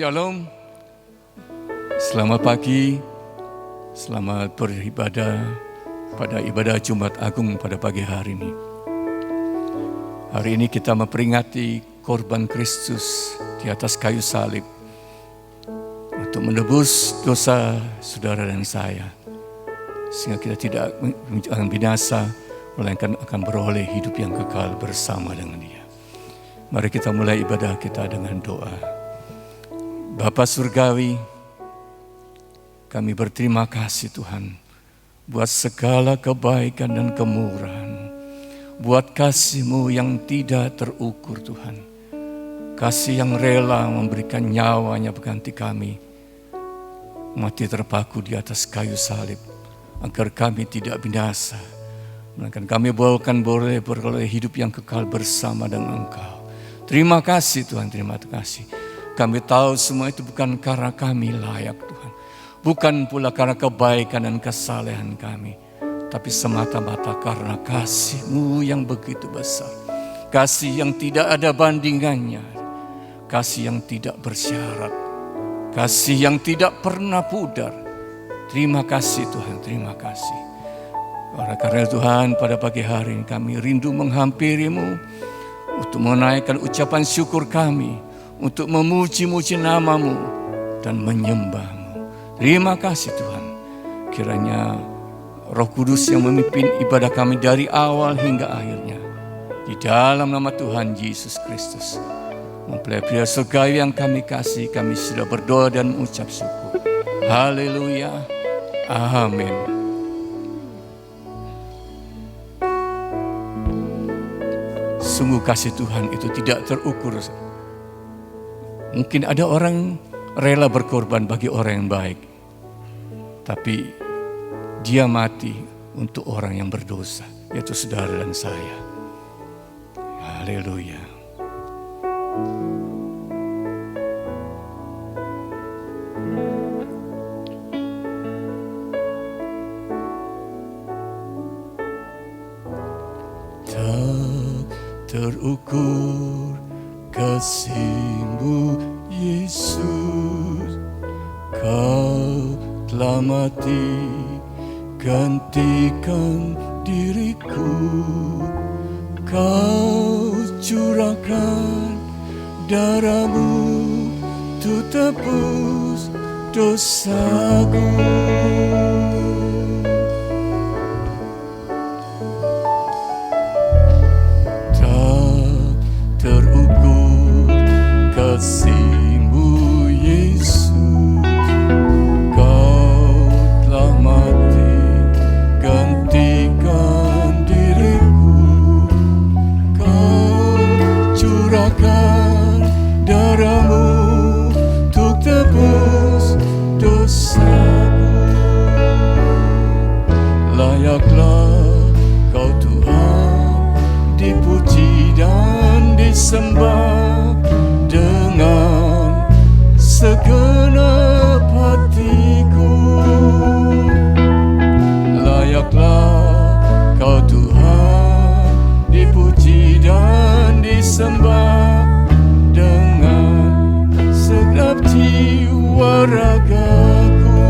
Shalom, selamat pagi, selamat beribadah pada ibadah Jumat Agung pada pagi hari ini. Hari ini kita memperingati korban Kristus di atas kayu salib untuk menebus dosa saudara dan saya, sehingga kita tidak akan binasa, melainkan akan beroleh hidup yang kekal bersama dengan Dia. Mari kita mulai ibadah kita dengan doa. Bapa Surgawi, kami berterima kasih Tuhan buat segala kebaikan dan kemurahan, buat kasih-Mu yang tidak terukur Tuhan. Kasih yang rela memberikan nyawanya berganti kami, mati terpaku di atas kayu salib, agar kami tidak binasa, melainkan kami boleh beroleh hidup yang kekal bersama dengan Engkau. Terima kasih Tuhan, terima kasih. Kami tahu semua itu bukan karena kami layak Tuhan, bukan pula karena kebaikan dan kesalehan kami, tapi semata-mata karena kasih-Mu yang begitu besar. Kasih yang tidak ada bandingannya, kasih yang tidak bersyarat, kasih yang tidak pernah pudar. Terima kasih Tuhan, terima kasih. Oleh karena Tuhan, pada pagi hari ini kami rindu menghampiri-Mu untuk menaikkan ucapan syukur kami, untuk memuji-muji nama-Mu dan menyembah-Mu. Terima kasih Tuhan. Kiranya Roh Kudus yang memimpin ibadah kami dari awal hingga akhirnya. Di dalam nama Tuhan Yesus Kristus, mempelai pria surgawi yang kami kasih, kami sudah berdoa dan mengucap syukur. Haleluya. Amin. Sungguh kasih Tuhan itu tidak terukur. Mungkin ada orang rela berkorban bagi orang yang baik, tapi Dia mati untuk orang yang berdosa, yaitu saudara dan saya. Haleluya. Tak terukur kasih-Mu Yesus, Kau telah mati gantikan diriku. Kau curahkan darah-Mu untuk tebus dosaku. Kasih-Mu Yesus, Kau telah mati gantikan diriku. Kau curahkan darah-Mu untuk tebus dosaku. Layaklah Kau Tuhan dipuji dan disembah dengan segenap hatiku. Layaklah Kau Tuhan dipuji dan disembah dengan segenap jiwa ragaku.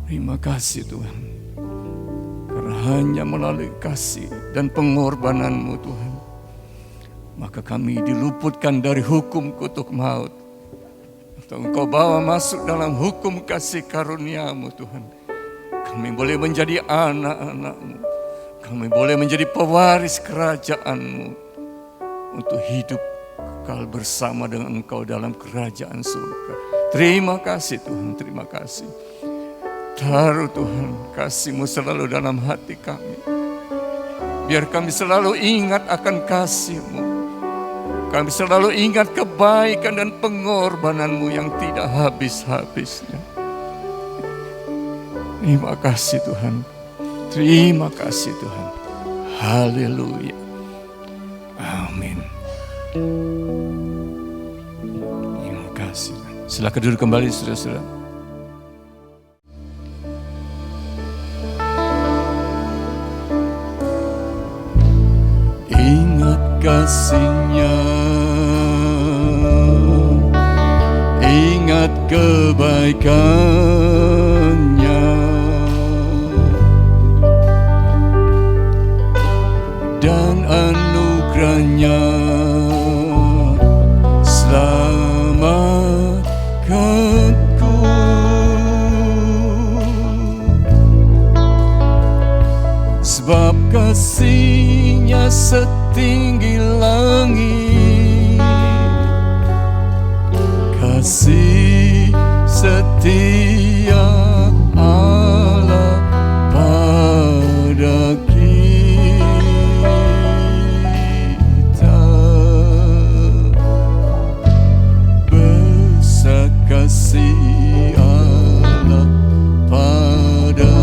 Terima kasih Tuhan, karena hanya melalui kasih dan pengorbanan-Mu Tuhan, maka kami diluputkan dari hukum kutuk maut. Atau Engkau bawa masuk dalam hukum kasih karunia-Mu Tuhan. Kami boleh menjadi anak-anak-Mu, kami boleh menjadi pewaris kerajaan-Mu untuk hidup kekal bersama dengan Engkau dalam kerajaan surga. Terima kasih Tuhan, terima kasih. Taruh Tuhan kasih-Mu selalu dalam hati kami. Biar kami selalu ingat akan kasih-Mu. Kami selalu ingat kebaikan dan pengorbanan-Mu yang tidak habis-habisnya. Terima kasih Tuhan. Terima kasih Tuhan. Haleluya. Amin. Terima kasih. Silakan duduk kembali saudara-saudara. Kasih-Nya, ingat kebaikan-Nya, dan anugerah-Nya, selamatkanku. Sebab kasih-Nya setinggi langit, kasih setia Allah pada kita. Besar kasih Allah pada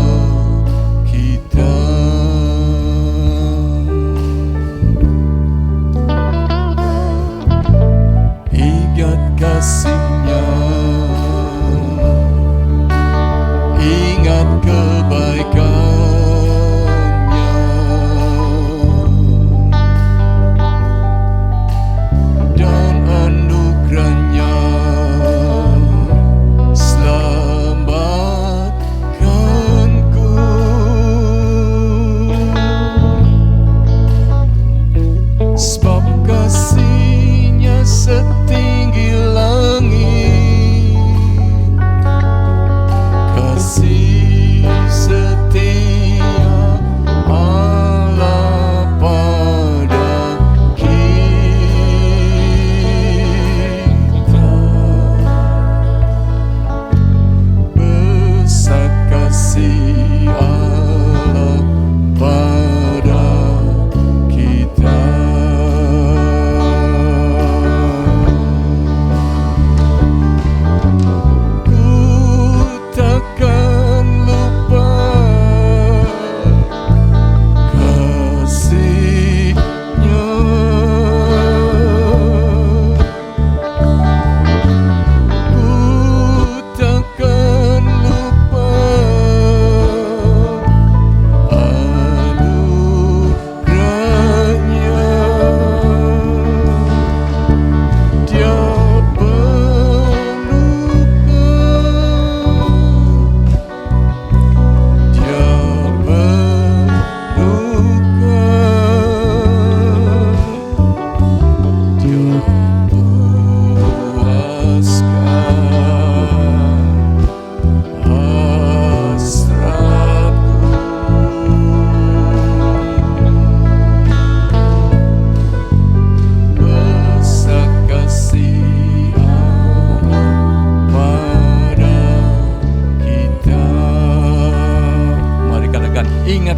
kita. Kasih-Nya, ingat kebaikan-Nya, dan anugerah-Nya, selamatkanku. Sebab kasih-Nya setinggi langit, kasih setia Allah pada kita. Besar kasih Allah pada kita.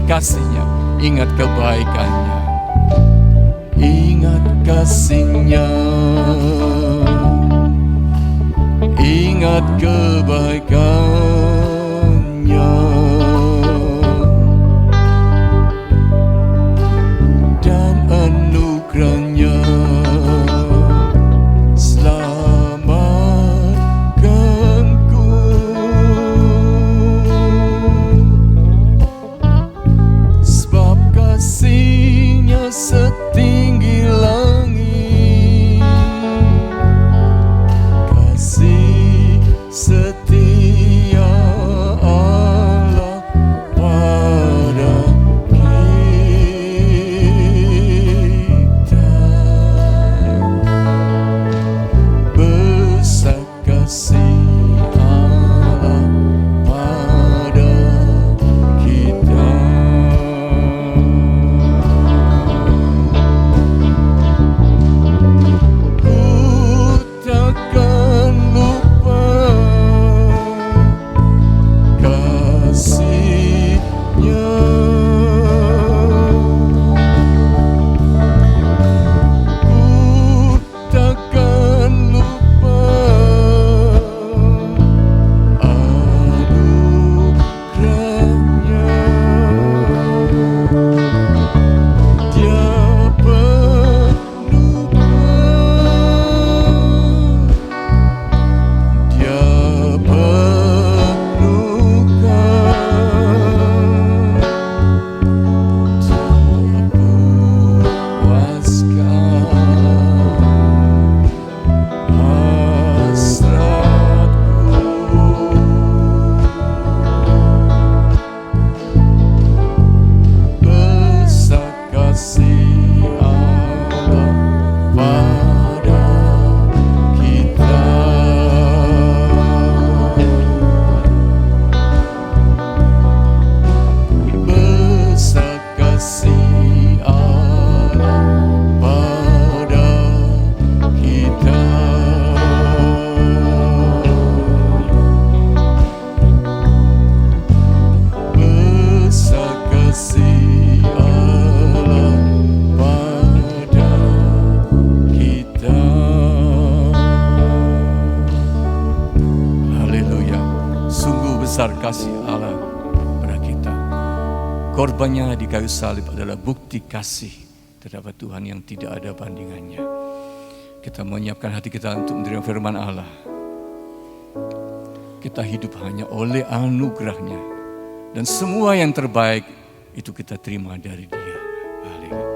Kasih-Nya, ingat kebaikan-Nya, ingat kasih-Nya, ingat kebaikan-Nya, dan anugerah-Nya, selamatkanku. setinggi langit, kasih setia Allah pada kita. Besar kasih Allah pada kita. Ku takkan lupa kasih-Nya. Ku takkan lupa anugerah-Nya. Dia penuhkan, Dia penuhkan, Dia puaskan hasratku. Besar kasih Allah pada kita. Besar kasih Allah pada kita. Besar kasih Allah pada kita. Haleluya. Sungguh besar kasih Allah pada kita. Korbannya di kayu salib adalah bukti kasih terhadap Tuhan yang tidak ada bandingannya. Kita menyiapkan hati kita untuk menerima firman Allah. Kita hidup hanya oleh anugerah-Nya, dan semua yang terbaik itu kita terima dari Dia. Haleluya.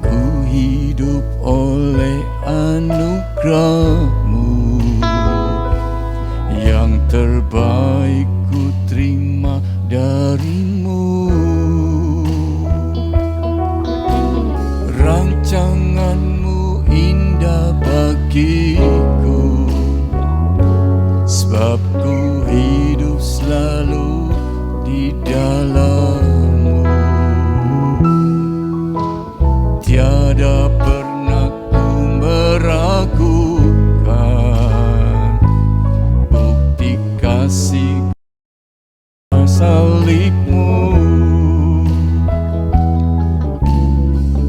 Ku hidup oleh anugerah-Mu, yang terbaik ku terima dari-Mu. Rancangan-Mu indah bagiku, sebab ku hidup selalu di dalam-Mu. Tiada pernah ku meragukan bukti kasih salib-Mu.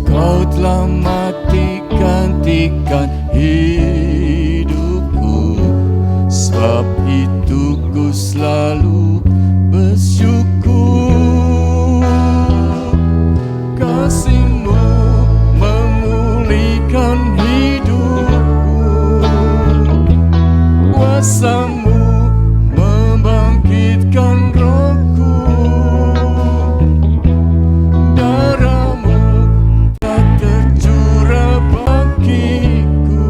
Kau telah mati gantikan hidupku, sebab itu ku selalu bersyukur. Kasih-Mu memulihkan hidupku, kuasa-Mu membangkitkan rohku. Darah-Mu tak tercurah bagiku,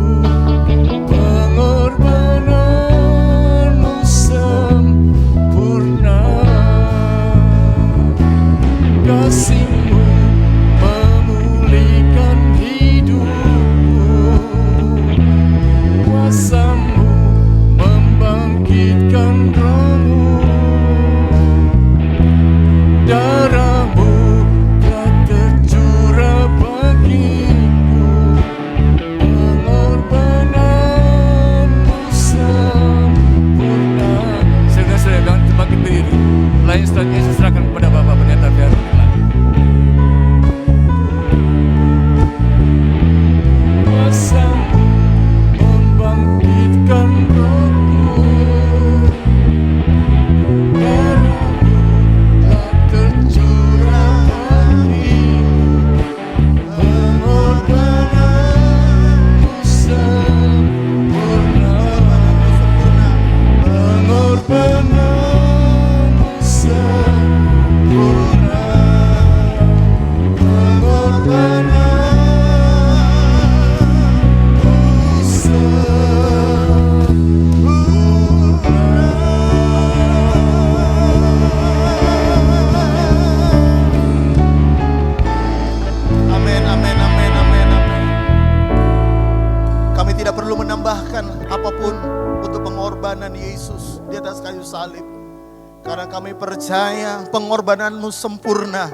karena kami percaya pengorbananmu sempurna.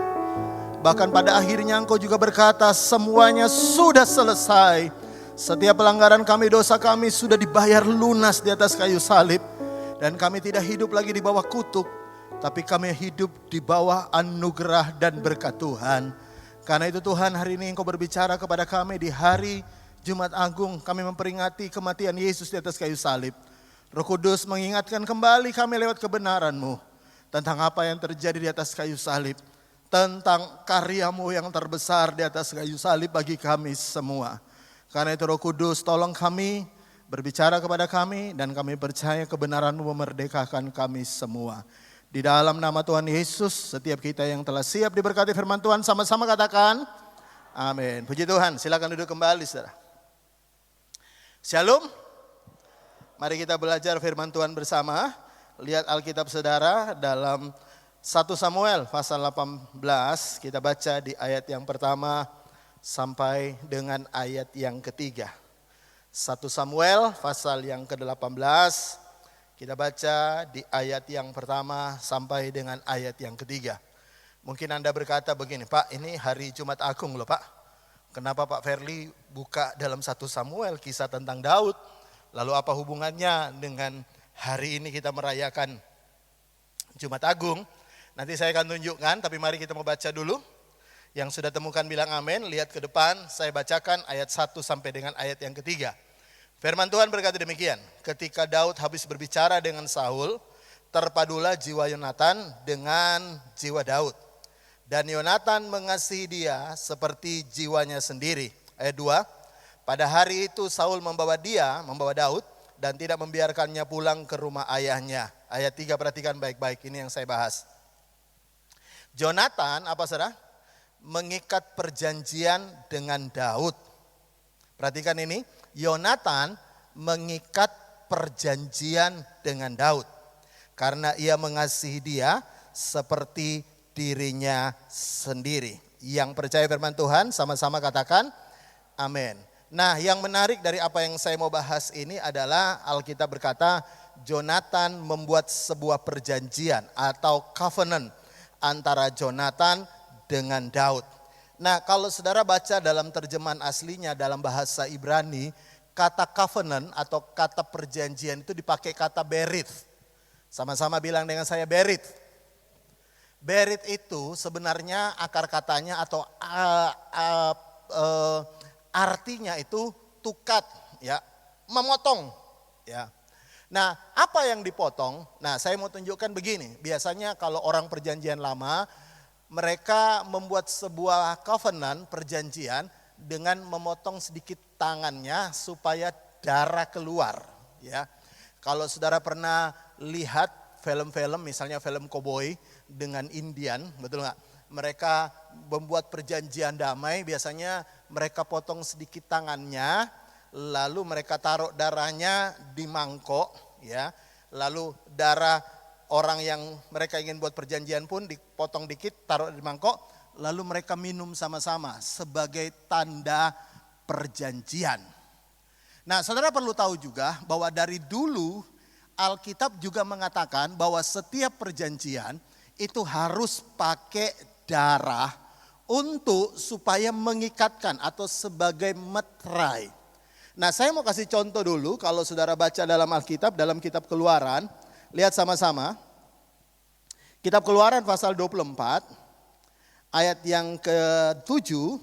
Bahkan pada akhirnya Engkau juga berkata semuanya sudah selesai. Setiap pelanggaran kami, dosa kami sudah dibayar lunas di atas kayu salib. Dan kami tidak hidup lagi di bawah kutuk, tapi kami hidup di bawah anugerah dan berkat Tuhan. Karena itu Tuhan, hari ini Engkau berbicara kepada kami di hari Jumat Agung. Kami memperingati kematian Yesus di atas kayu salib. Roh Kudus mengingatkan kembali kami lewat kebenaran-Mu tentang apa yang terjadi di atas kayu salib. Tentang karya-Mu yang terbesar di atas kayu salib bagi kami semua. Karena itu Roh Kudus, tolong kami, berbicara kepada kami, dan kami percaya kebenaran-Mu memerdekakan kami semua. Di dalam nama Tuhan Yesus, setiap kita yang telah siap diberkati firman Tuhan, sama-sama katakan amin. Puji Tuhan, silakan duduk kembali saudara. Shalom. Mari kita belajar firman Tuhan bersama. Lihat Alkitab saudara dalam 1 Samuel pasal 18, kita baca di ayat yang pertama sampai dengan ayat yang ketiga. 1 Samuel pasal yang ke-18, kita baca di ayat yang pertama sampai dengan ayat yang ketiga. Mungkin Anda berkata begini, Pak, ini hari Jumat Agung loh Pak. Kenapa Pak Verli buka dalam 1 Samuel kisah tentang Daud? Lalu apa hubungannya dengan hari ini kita merayakan Jumat Agung? Nanti saya akan tunjukkan, tapi mari kita mau baca dulu. Yang sudah temukan bilang amin, lihat ke depan, saya bacakan ayat 1 sampai dengan ayat yang ketiga. Firman Tuhan berkata demikian, ketika Daud habis berbicara dengan Saul, terpadulah jiwa Yonatan dengan jiwa Daud. Dan Yonatan mengasihi dia seperti jiwanya sendiri. Ayat 2, pada hari itu Saul membawa Daud, dan tidak membiarkannya pulang ke rumah ayahnya. Ayat 3, perhatikan baik-baik, ini yang saya bahas. Yonatan, apa saudara? Mengikat perjanjian dengan Daud. Perhatikan ini, Yonatan mengikat perjanjian dengan Daud. Karena ia mengasihi dia seperti dirinya sendiri. Yang percaya firman Tuhan sama-sama katakan amin. Nah, yang menarik dari apa yang saya mau bahas ini adalah Alkitab berkata Yonatan membuat sebuah perjanjian atau covenant antara Yonatan dengan Daud. Nah, kalau saudara baca dalam terjemahan aslinya dalam bahasa Ibrani, kata covenant atau kata perjanjian itu dipakai kata berit. Sama-sama bilang dengan saya berit. Berit itu sebenarnya akar katanya atau artinya itu tukat, ya, memotong, ya. Nah, apa yang dipotong? Nah, saya mau tunjukkan begini. Biasanya kalau orang perjanjian lama, mereka membuat sebuah covenant, perjanjian, dengan memotong sedikit tangannya supaya darah keluar. Ya, kalau saudara pernah lihat film-film, misalnya film koboi dengan Indian, betul nggak? Mereka membuat perjanjian damai, biasanya mereka potong sedikit tangannya, lalu mereka taruh darahnya di mangkok, ya. Lalu darah orang yang mereka ingin buat perjanjian pun dipotong dikit, taruh di mangkok, lalu mereka minum sama-sama sebagai tanda perjanjian. Nah, saudara perlu tahu juga bahwa dari dulu Alkitab juga mengatakan bahwa setiap perjanjian itu harus pakai darah untuk supaya mengikatkan atau sebagai meterai. Nah, saya mau kasih contoh dulu kalau saudara baca dalam Alkitab, dalam kitab Keluaran. Lihat sama-sama, kitab Keluaran pasal 24, ayat yang ke-7,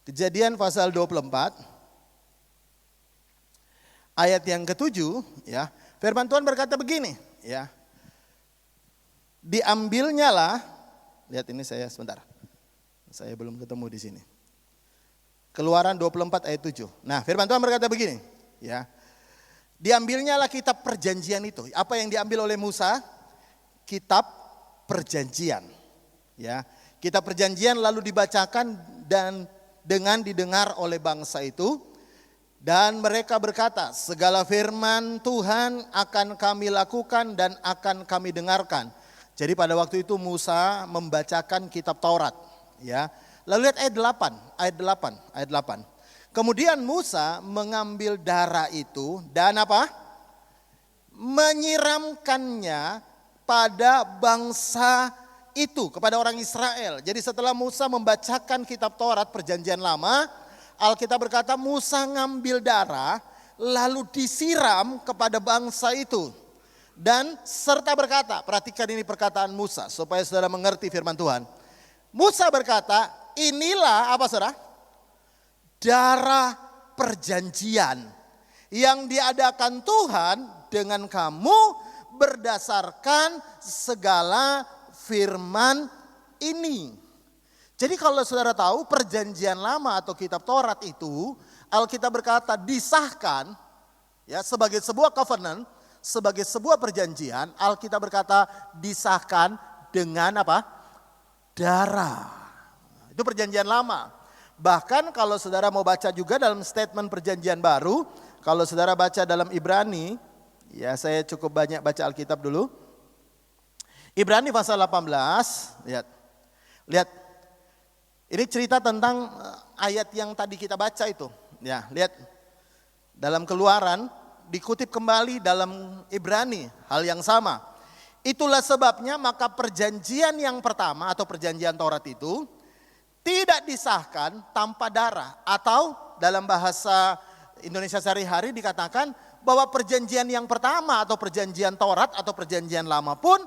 Kejadian pasal 24, ayat yang ke-7, ya. Firman Tuhan berkata begini, ya. Diambilnya lah, lihat ini saya sebentar, saya belum ketemu di sini. Keluaran 24 ayat 7. Nah, firman Tuhan berkata begini, ya. Diambilnya lah kitab perjanjian itu. Apa yang diambil oleh Musa? Kitab perjanjian. Ya, kitab perjanjian lalu dibacakan dan dengan didengar oleh bangsa itu. Dan mereka berkata, segala firman Tuhan akan kami lakukan dan akan kami dengarkan. Jadi pada waktu itu Musa membacakan kitab Taurat. Ya, lalu lihat ayat 8. Kemudian Musa mengambil darah itu dan apa? Menyiramkannya pada bangsa itu, kepada orang Israel. Jadi setelah Musa membacakan kitab Taurat perjanjian lama, Alkitab berkata Musa ngambil darah lalu disiram kepada bangsa itu. Dan serta berkata, perhatikan ini perkataan Musa supaya saudara mengerti firman Tuhan. Musa berkata, inilah apa saudara? Darah perjanjian yang diadakan Tuhan dengan kamu berdasarkan segala firman ini. Jadi kalau saudara tahu perjanjian lama atau kitab Taurat itu, Alkitab berkata disahkan ya sebagai sebuah covenant, sebagai sebuah perjanjian. Alkitab berkata disahkan dengan apa? Darah. Itu perjanjian lama. Bahkan kalau saudara mau baca juga dalam statement perjanjian baru, kalau saudara baca dalam Ibrani, ya saya cukup banyak baca Alkitab dulu. Ibrani pasal 18, lihat. Ini cerita tentang ayat yang tadi kita baca itu. Ya, lihat. Dalam Keluaran dikutip kembali dalam Ibrani, hal yang sama. Itulah sebabnya maka perjanjian yang pertama atau perjanjian Taurat itu tidak disahkan tanpa darah, atau dalam bahasa Indonesia sehari-hari dikatakan bahwa perjanjian yang pertama atau perjanjian Taurat atau perjanjian lama pun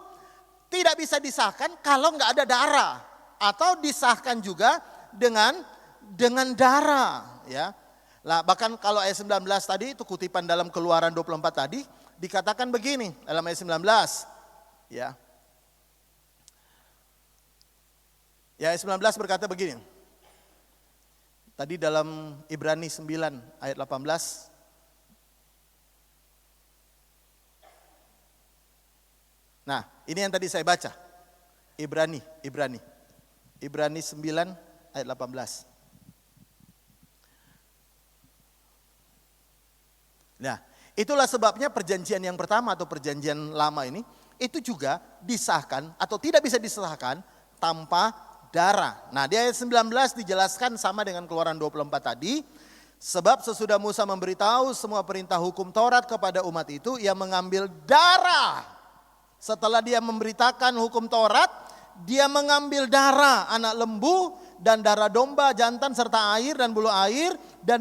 tidak bisa disahkan kalau nggak ada darah, atau disahkan juga dengan darah, ya. Nah, bahkan kalau ayat 19 tadi itu kutipan dalam Keluaran 24 tadi dikatakan begini dalam ayat 19, ya. Ya, ayat 19 berkata begini. Tadi dalam Ibrani 9 ayat 18. Nah, ini yang tadi saya baca. Ibrani 9 ayat 18. Nah, itulah sebabnya perjanjian yang pertama atau perjanjian lama ini itu juga disahkan atau tidak bisa disahkan tanpa darah. Nah, di ayat 19 dijelaskan sama dengan Keluaran 24 tadi. Sebab sesudah Musa memberitahu semua perintah hukum Taurat kepada umat itu, ia mengambil darah. Setelah dia memberitakan hukum Taurat, dia mengambil darah anak lembu dan darah domba jantan serta air dan bulu air dan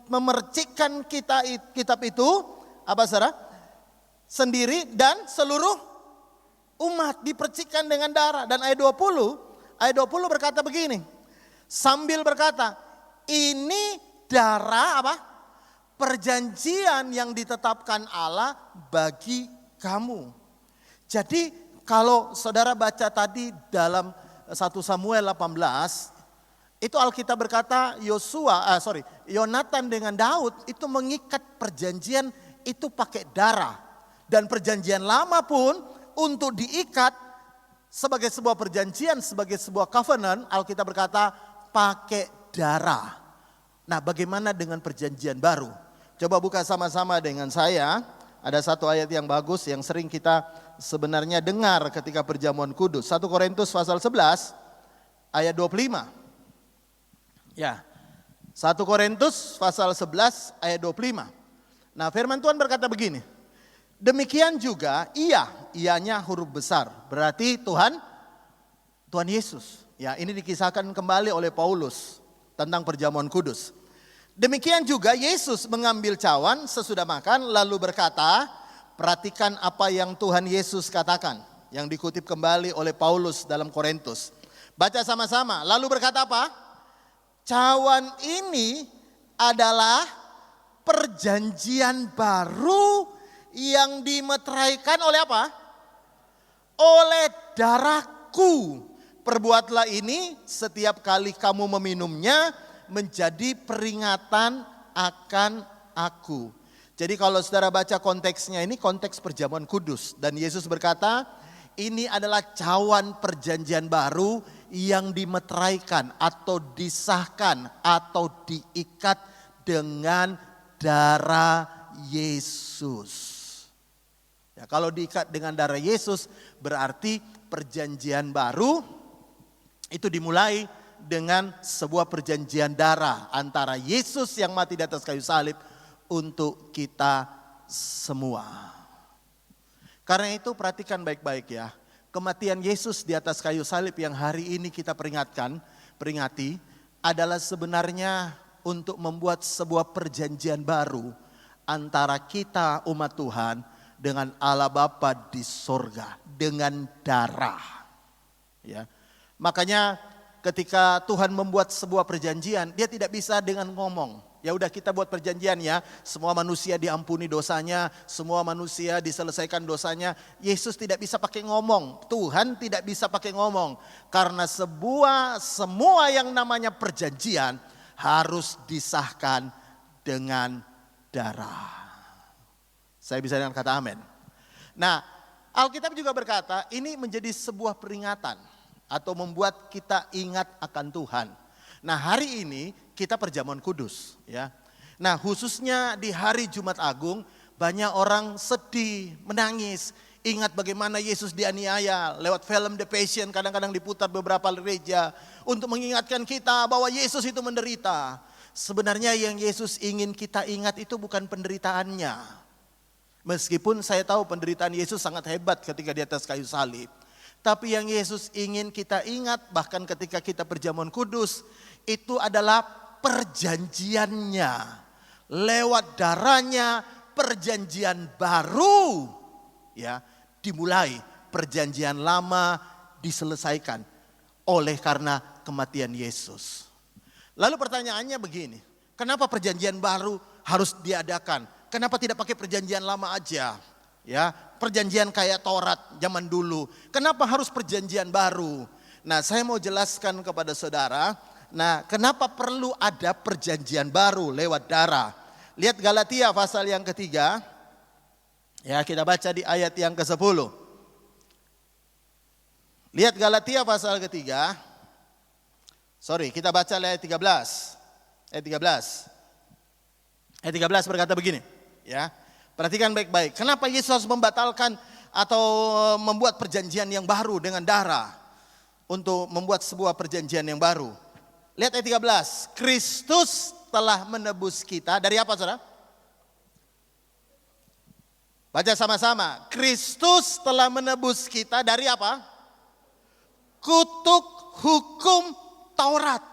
memercikkan kitab itu apa saudara? Sendiri dan seluruh umat dipercikkan dengan darah. Dan ayat 20 berkata begini. Sambil berkata, ini darah apa? Perjanjian yang ditetapkan Allah bagi kamu. Jadi kalau saudara baca tadi dalam 1 Samuel 18, itu Alkitab berkata Yonatan dengan Daud itu mengikat perjanjian itu pakai darah. Dan perjanjian lama pun untuk diikat sebagai sebuah perjanjian, sebagai sebuah covenant, Alkitab berkata pakai darah. Nah, bagaimana dengan perjanjian baru? Coba buka sama-sama dengan saya. Ada satu ayat yang bagus yang sering kita sebenarnya dengar ketika perjamuan kudus. 1 Korintus pasal 11 ayat 25. Ya. 1 Korintus pasal 11 ayat 25. Nah, firman Tuhan berkata begini. Demikian juga ianya huruf besar. Berarti Tuhan Yesus. Ya, ini dikisahkan kembali oleh Paulus tentang perjamuan kudus. Demikian juga Yesus mengambil cawan sesudah makan lalu berkata, perhatikan apa yang Tuhan Yesus katakan. Yang dikutip kembali oleh Paulus dalam Korintus. Baca sama-sama. Lalu berkata apa? Cawan ini adalah perjanjian baru yang dimeteraikan oleh apa? Oleh darahku. Perbuatlah ini setiap kali kamu meminumnya menjadi peringatan akan aku. Jadi kalau saudara baca konteksnya ini konteks perjamuan kudus. Dan Yesus berkata ini adalah cawan perjanjian baru yang dimeteraikan atau disahkan atau diikat dengan darah Yesus. Ya, kalau diikat dengan darah Yesus berarti perjanjian baru itu dimulai dengan sebuah perjanjian darah antara Yesus yang mati di atas kayu salib untuk kita semua. Karena itu perhatikan baik-baik ya. Kematian Yesus di atas kayu salib yang hari ini kita peringati adalah sebenarnya untuk membuat sebuah perjanjian baru antara kita umat Tuhan dengan Allah Bapa di sorga dengan darah. Ya. Makanya ketika Tuhan membuat sebuah perjanjian, dia tidak bisa dengan ngomong. Ya udah kita buat perjanjian ya, semua manusia diampuni dosanya, semua manusia diselesaikan dosanya. Yesus tidak bisa pakai ngomong, Tuhan tidak bisa pakai ngomong. Karena semua yang namanya perjanjian harus disahkan dengan darah. Saya bisa dengan kata amin. Nah, Alkitab juga berkata ini menjadi sebuah peringatan atau membuat kita ingat akan Tuhan. Nah, hari ini kita perjamuan kudus ya. Nah, khususnya di hari Jumat Agung banyak orang sedih, menangis, ingat bagaimana Yesus dianiaya. Lewat film The Passion kadang-kadang diputar beberapa gereja untuk mengingatkan kita bahwa Yesus itu menderita. Sebenarnya yang Yesus ingin kita ingat itu bukan penderitaannya. Meskipun saya tahu penderitaan Yesus sangat hebat ketika di atas kayu salib. Tapi yang Yesus ingin kita ingat bahkan ketika kita perjamuan kudus itu adalah perjanjiannya. Lewat darahnya perjanjian baru ya dimulai, perjanjian lama diselesaikan oleh karena kematian Yesus. Lalu pertanyaannya begini, kenapa perjanjian baru harus diadakan? Kenapa tidak pakai perjanjian lama aja? Ya, perjanjian kayak Taurat zaman dulu. Kenapa harus perjanjian baru? Nah, saya mau jelaskan kepada saudara. Nah, kenapa perlu ada perjanjian baru lewat darah? Lihat Galatia pasal yang ketiga. Ya, kita baca di ayat yang ke-10. Lihat Galatia pasal ketiga. Kita baca ayat 13. Ayat 13. Ayat 13 berkata begini, ya. Perhatikan baik-baik. Kenapa Yesus harus membatalkan atau membuat perjanjian yang baru dengan darah? Untuk membuat sebuah perjanjian yang baru. Lihat ayat 13. Kristus telah menebus kita dari apa, saudara? Baca sama-sama. Kristus telah menebus kita dari apa? Kutuk hukum Taurat.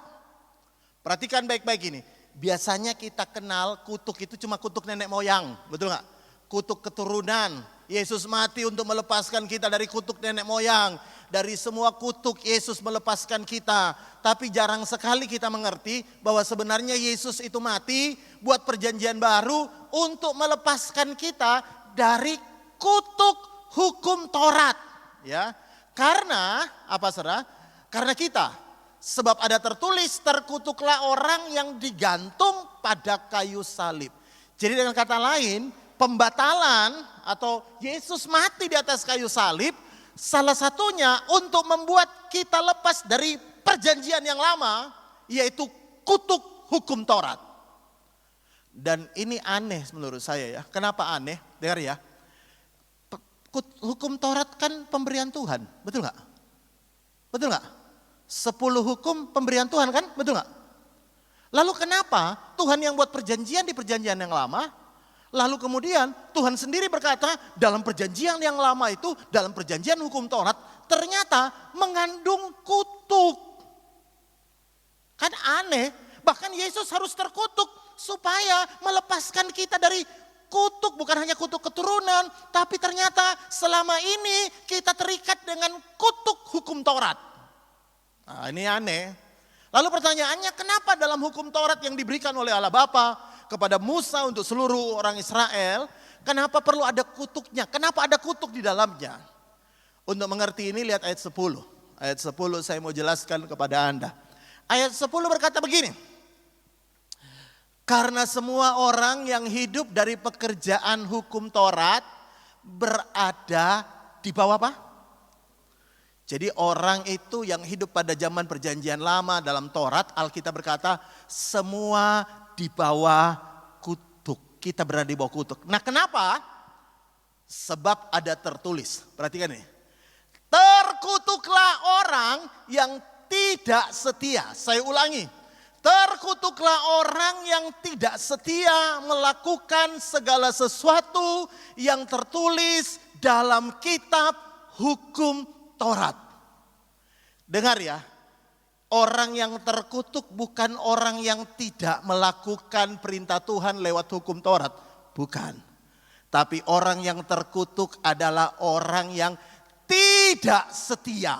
Perhatikan baik-baik ini. Biasanya kita kenal kutuk itu cuma kutuk nenek moyang, betul gak? Kutuk keturunan. Yesus mati untuk melepaskan kita dari kutuk nenek moyang. Dari semua kutuk Yesus melepaskan kita. Tapi jarang sekali kita mengerti bahwa sebenarnya Yesus itu mati buat perjanjian baru untuk melepaskan kita dari kutuk hukum Taurat. Ya, karena apa saudara? Karena kita. Sebab ada tertulis, terkutuklah orang yang digantung pada kayu salib. Jadi dengan kata lain, pembatalan atau Yesus mati di atas kayu salib, salah satunya untuk membuat kita lepas dari perjanjian yang lama, yaitu kutuk hukum Taurat. Dan ini aneh menurut saya ya. Kenapa aneh? Dengar ya. Hukum Taurat kan pemberian Tuhan, betul gak? Betul gak? 10 hukum pemberian Tuhan kan, betul gak? Lalu kenapa Tuhan yang buat perjanjian di perjanjian yang lama, lalu kemudian Tuhan sendiri berkata dalam perjanjian yang lama itu, dalam perjanjian hukum Taurat ternyata mengandung kutuk. Kan aneh, bahkan Yesus harus terkutuk supaya melepaskan kita dari kutuk, bukan hanya kutuk keturunan, tapi ternyata selama ini kita terikat dengan kutuk hukum Taurat. Nah, ini aneh. Lalu pertanyaannya, kenapa dalam hukum Taurat yang diberikan oleh Allah Bapa kepada Musa untuk seluruh orang Israel, kenapa perlu ada kutuknya? Kenapa ada kutuk di dalamnya? Untuk mengerti ini lihat ayat 10. Ayat 10 saya mau jelaskan kepada Anda. Ayat 10 berkata begini. Karena semua orang yang hidup dari pekerjaan hukum Taurat berada di bawah apa? Jadi orang itu yang hidup pada zaman perjanjian lama dalam Taurat, Alkitab berkata semua di bawah kutuk. Kita berada di bawah kutuk. Nah, kenapa? Sebab ada tertulis. Perhatikan ini. Terkutuklah orang yang tidak setia. Saya ulangi. Terkutuklah orang yang tidak setia melakukan segala sesuatu yang tertulis dalam kitab hukum Taurat. Dengar ya, orang yang terkutuk bukan orang yang tidak melakukan perintah Tuhan lewat hukum Taurat. Bukan. Tapi orang yang terkutuk adalah orang yang tidak setia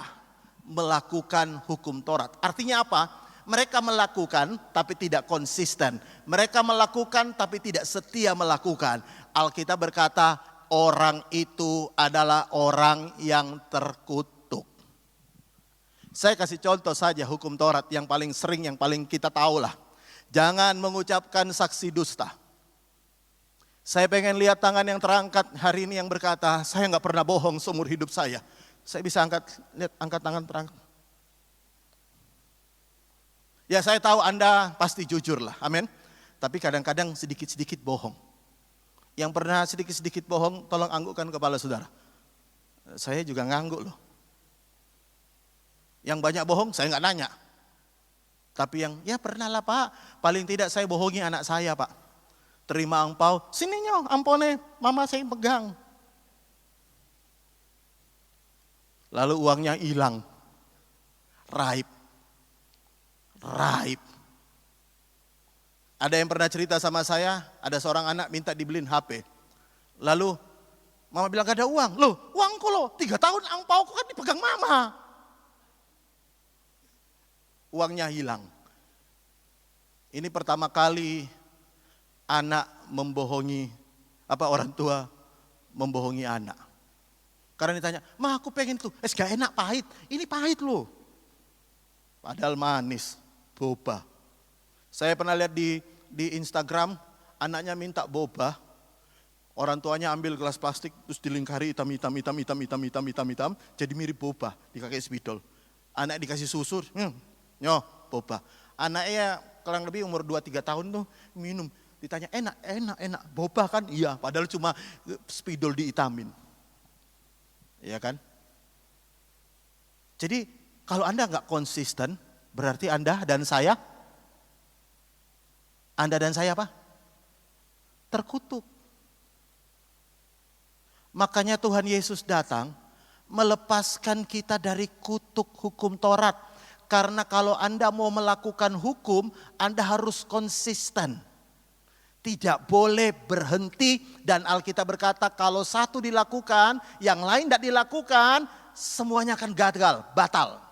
melakukan hukum Taurat. Artinya apa? Mereka melakukan tapi tidak konsisten. Mereka melakukan tapi tidak setia melakukan. Alkitab berkata orang itu adalah orang yang terkutuk. Saya kasih contoh saja hukum Taurat yang paling sering, yang paling kita tahu lah. Jangan mengucapkan saksi dusta. Saya pengen lihat tangan yang terangkat hari ini yang berkata, saya nggak pernah bohong seumur hidup saya. Saya bisa angkat tangan terangkat. Ya saya tahu Anda pasti jujur lah, amin. Tapi kadang-kadang sedikit-sedikit bohong. Yang pernah sedikit-sedikit bohong, tolong anggukkan kepala saudara. Saya juga ngangguk loh. Yang banyak bohong, saya nggak nanya. Tapi yang, ya pernah lah Pak, paling tidak saya bohongi anak saya Pak. Terima angpau, sini nyo ampone, mama saya pegang. Lalu uangnya hilang. Raib. Ada yang pernah cerita sama saya, ada seorang anak minta dibeliin HP. Lalu mama bilang gak ada uang. Loh uangku loh, 3 tahun angpauku kan dipegang mama. Uangnya hilang. Ini pertama kali anak membohongi, orang tua membohongi anak. Karena ditanya, ma aku pengen tuh, gak enak pahit, ini pahit loh. Padahal manis, boba. Saya pernah lihat di Instagram, anaknya minta boba, orang tuanya ambil gelas plastik, terus dilingkari hitam, jadi mirip boba, dikasih spidol. Anak dikasih susu, boba. Anaknya kurang lebih umur 2-3 tahun tuh minum. Ditanya enak, boba kan? Iya, padahal cuma spidol dihitamin. Iya kan? Jadi kalau Anda nggak konsisten, berarti Anda dan saya apa? Terkutuk. Makanya Tuhan Yesus datang melepaskan kita dari kutuk hukum Taurat. Karena kalau Anda mau melakukan hukum, Anda harus konsisten. Tidak boleh berhenti, dan Alkitab berkata kalau satu dilakukan, yang lain tidak dilakukan, semuanya akan gagal, batal.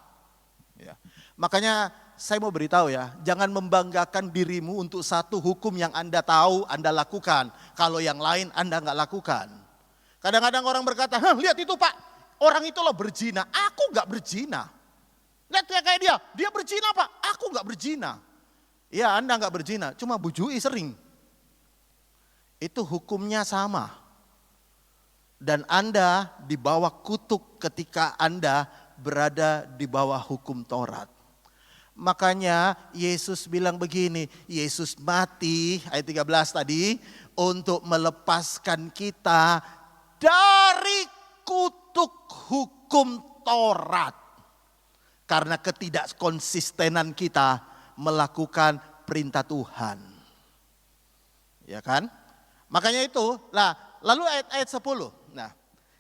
Ya. Makanya saya mau beritahu ya, jangan membanggakan dirimu untuk satu hukum yang Anda tahu, Anda lakukan. Kalau yang lain Anda nggak lakukan. Kadang-kadang orang berkata, lihat itu Pak, orang itu loh berzina, aku nggak berzina. Lihat ya kayak dia berzina Pak, aku nggak berzina. Ya Anda nggak berzina, cuma bujui sering. Itu hukumnya sama. Dan Anda di bawah kutuk ketika Anda berada di bawah hukum Taurat. Makanya Yesus bilang begini, Yesus mati, ayat 13 tadi, untuk melepaskan kita dari kutuk hukum Taurat. Karena ketidakkonsistenan kita melakukan perintah Tuhan. Ya kan? Makanya itu, lalu ayat 10. Nah,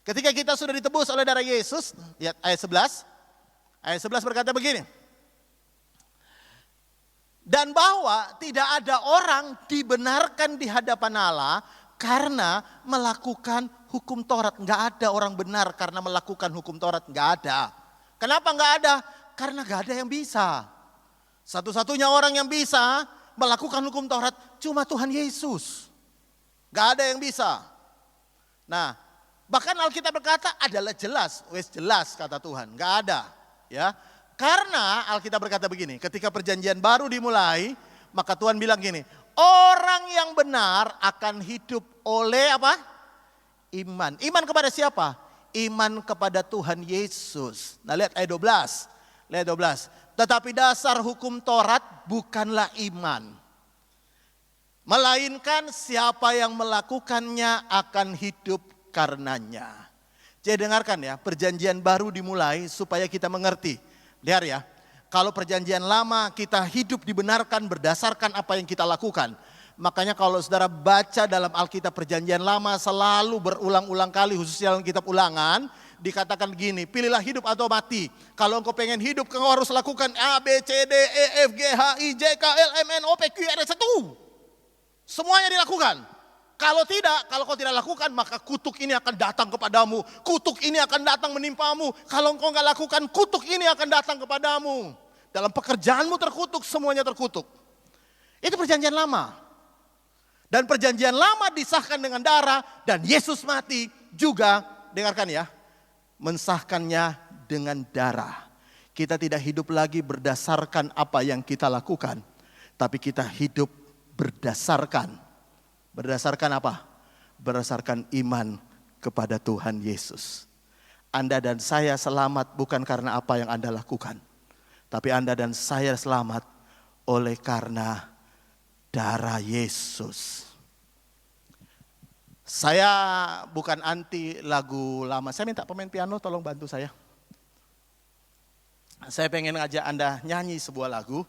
ketika kita sudah ditebus oleh darah Yesus, lihat ayat 11. Ayat 11 berkata begini. Dan bahwa tidak ada orang dibenarkan di hadapan Allah karena melakukan hukum Taurat. Enggak ada orang benar karena melakukan hukum Taurat, enggak ada. Kenapa enggak ada? Karena enggak ada yang bisa. Satu-satunya orang yang bisa melakukan hukum Taurat cuma Tuhan Yesus. Gak ada yang bisa. Nah, bahkan Alkitab berkata adalah jelas, jelas kata Tuhan, gak ada. Ya, karena Alkitab berkata begini, ketika perjanjian baru dimulai, maka Tuhan bilang gini, orang yang benar akan hidup oleh apa? Iman. Iman kepada siapa? Iman kepada Tuhan Yesus. Nah lihat ayat 12. Lihat 12. Tetapi dasar hukum Taurat bukanlah iman. Melainkan siapa yang melakukannya akan hidup karenanya. Jadi dengarkan ya, perjanjian baru dimulai supaya kita mengerti. Lihat ya, kalau perjanjian lama kita hidup dibenarkan berdasarkan apa yang kita lakukan. Makanya kalau saudara baca dalam Alkitab Perjanjian Lama selalu berulang-ulang kali, khususnya dalam kitab Ulangan, dikatakan gini, pilihlah hidup atau mati. Kalau engkau pengen hidup, kau harus lakukan A, B, C, D, E, F, G, H, I, J, K, L, M, N, O, P, Q, R, S, T, U. Semuanya dilakukan. Kalau tidak, kalau kau tidak lakukan, maka kutuk ini akan datang kepadamu. Kutuk ini akan datang menimpamu. Kalau engkau nggak lakukan, kutuk ini akan datang kepadamu. Dalam pekerjaanmu terkutuk, semuanya terkutuk. Itu Perjanjian Lama. Dan Perjanjian Lama disahkan dengan darah dan Yesus mati juga, dengarkan ya, mensahkannya dengan darah. Kita tidak hidup lagi berdasarkan apa yang kita lakukan, tapi kita hidup berdasarkan apa? Berdasarkan iman kepada Tuhan Yesus. Anda dan saya selamat bukan karena apa yang Anda lakukan, tapi Anda dan saya selamat oleh karena darah Yesus. Saya bukan anti lagu lama. Saya minta pemain piano tolong bantu saya. Saya pengen ngajak Anda nyanyi sebuah lagu.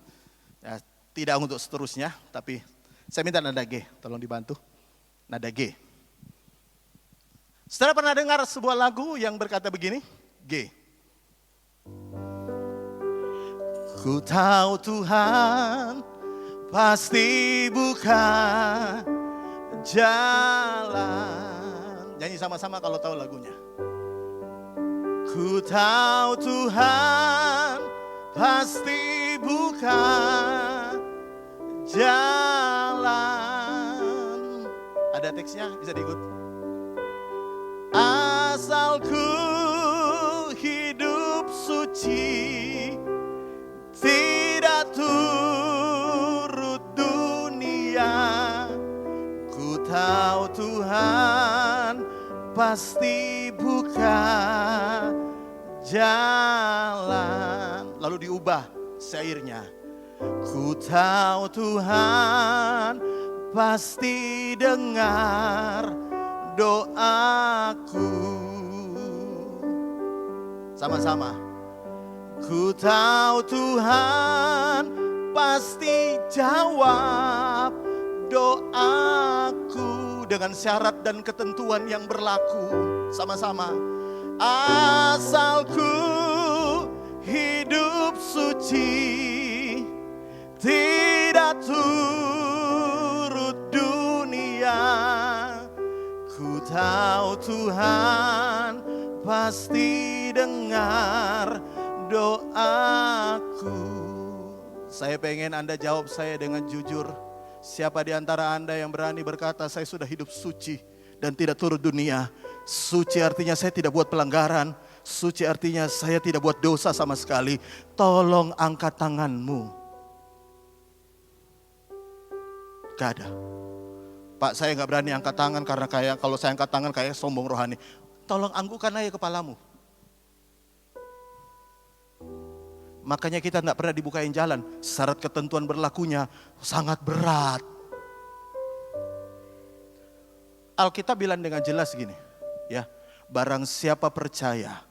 Ya, tidak untuk seterusnya, tapi saya minta nada G, tolong dibantu. Nada G. Saudara pernah dengar sebuah lagu yang berkata begini? G. Ku tahu Tuhan pasti buka jalan. Nyanyi sama-sama kalau tahu lagunya. Ku tahu Tuhan pasti buka jalan. Ada teksnya, bisa diikut. Asal ku hidup suci, tidak turut dunia. Ku tahu Tuhan pasti buka jalan. Lalu diubah syairnya. Ku tahu Tuhan pasti dengar doaku. Sama-sama. Ku tahu Tuhan pasti jawab doaku dengan syarat dan ketentuan yang berlaku. Sama-sama. Asal ku hidup suci, tidak turut dunia. Ku tahu Tuhan pasti dengar doaku. Saya pengen Anda jawab saya dengan jujur. Siapa di antara Anda yang berani berkata saya sudah hidup suci dan tidak turut dunia? Suci artinya saya tidak buat pelanggaran. Suci artinya saya tidak buat dosa sama sekali. Tolong angkat tanganmu. Gak ada. Pak, saya gak berani angkat tangan karena kayak kalau saya angkat tangan kayak sombong rohani. Tolong anggukan aja kepalamu. Makanya kita tidak pernah dibukain jalan. Syarat ketentuan berlakunya sangat berat. Alkitab bilang dengan jelas gini, ya, barang siapa percaya,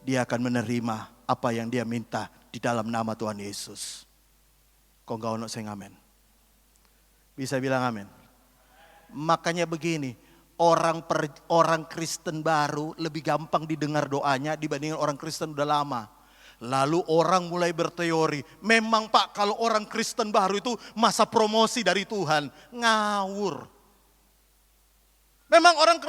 dia akan menerima apa yang dia minta di dalam nama Tuhan Yesus. Kok gak ono sing amen? Bisa bilang amin? Makanya begini, orang Kristen baru lebih gampang didengar doanya dibandingkan orang Kristen udah lama. Lalu orang mulai berteori, memang Pak kalau orang Kristen baru itu masa promosi dari Tuhan. Ngawur. Memang orang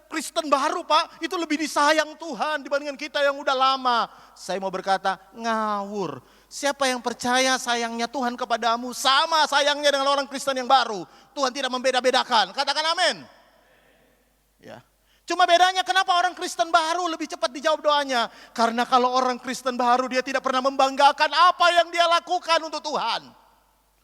Kristen baru Pak itu lebih disayang Tuhan dibandingkan kita yang udah lama. Saya mau berkata ngawur. Siapa yang percaya sayangnya Tuhan kepadamu sama sayangnya dengan orang Kristen yang baru. Tuhan tidak membeda-bedakan. Katakan amin. Ya. Cuma bedanya kenapa orang Kristen baru lebih cepat dijawab doanya. Karena kalau orang Kristen baru dia tidak pernah membanggakan apa yang dia lakukan untuk Tuhan.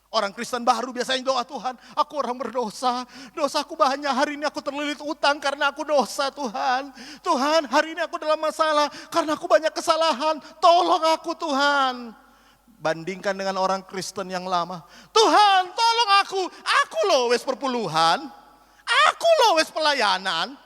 Orang Kristen baru biasanya doa, Tuhan aku orang berdosa. Dosaku banyak, hari ini aku terlilit utang karena aku dosa Tuhan. Tuhan hari ini aku dalam masalah karena aku banyak kesalahan. Tolong aku Tuhan. Bandingkan dengan orang Kristen yang lama. Tuhan tolong aku loh wes perpuluhan. Aku loh wes pelayanan.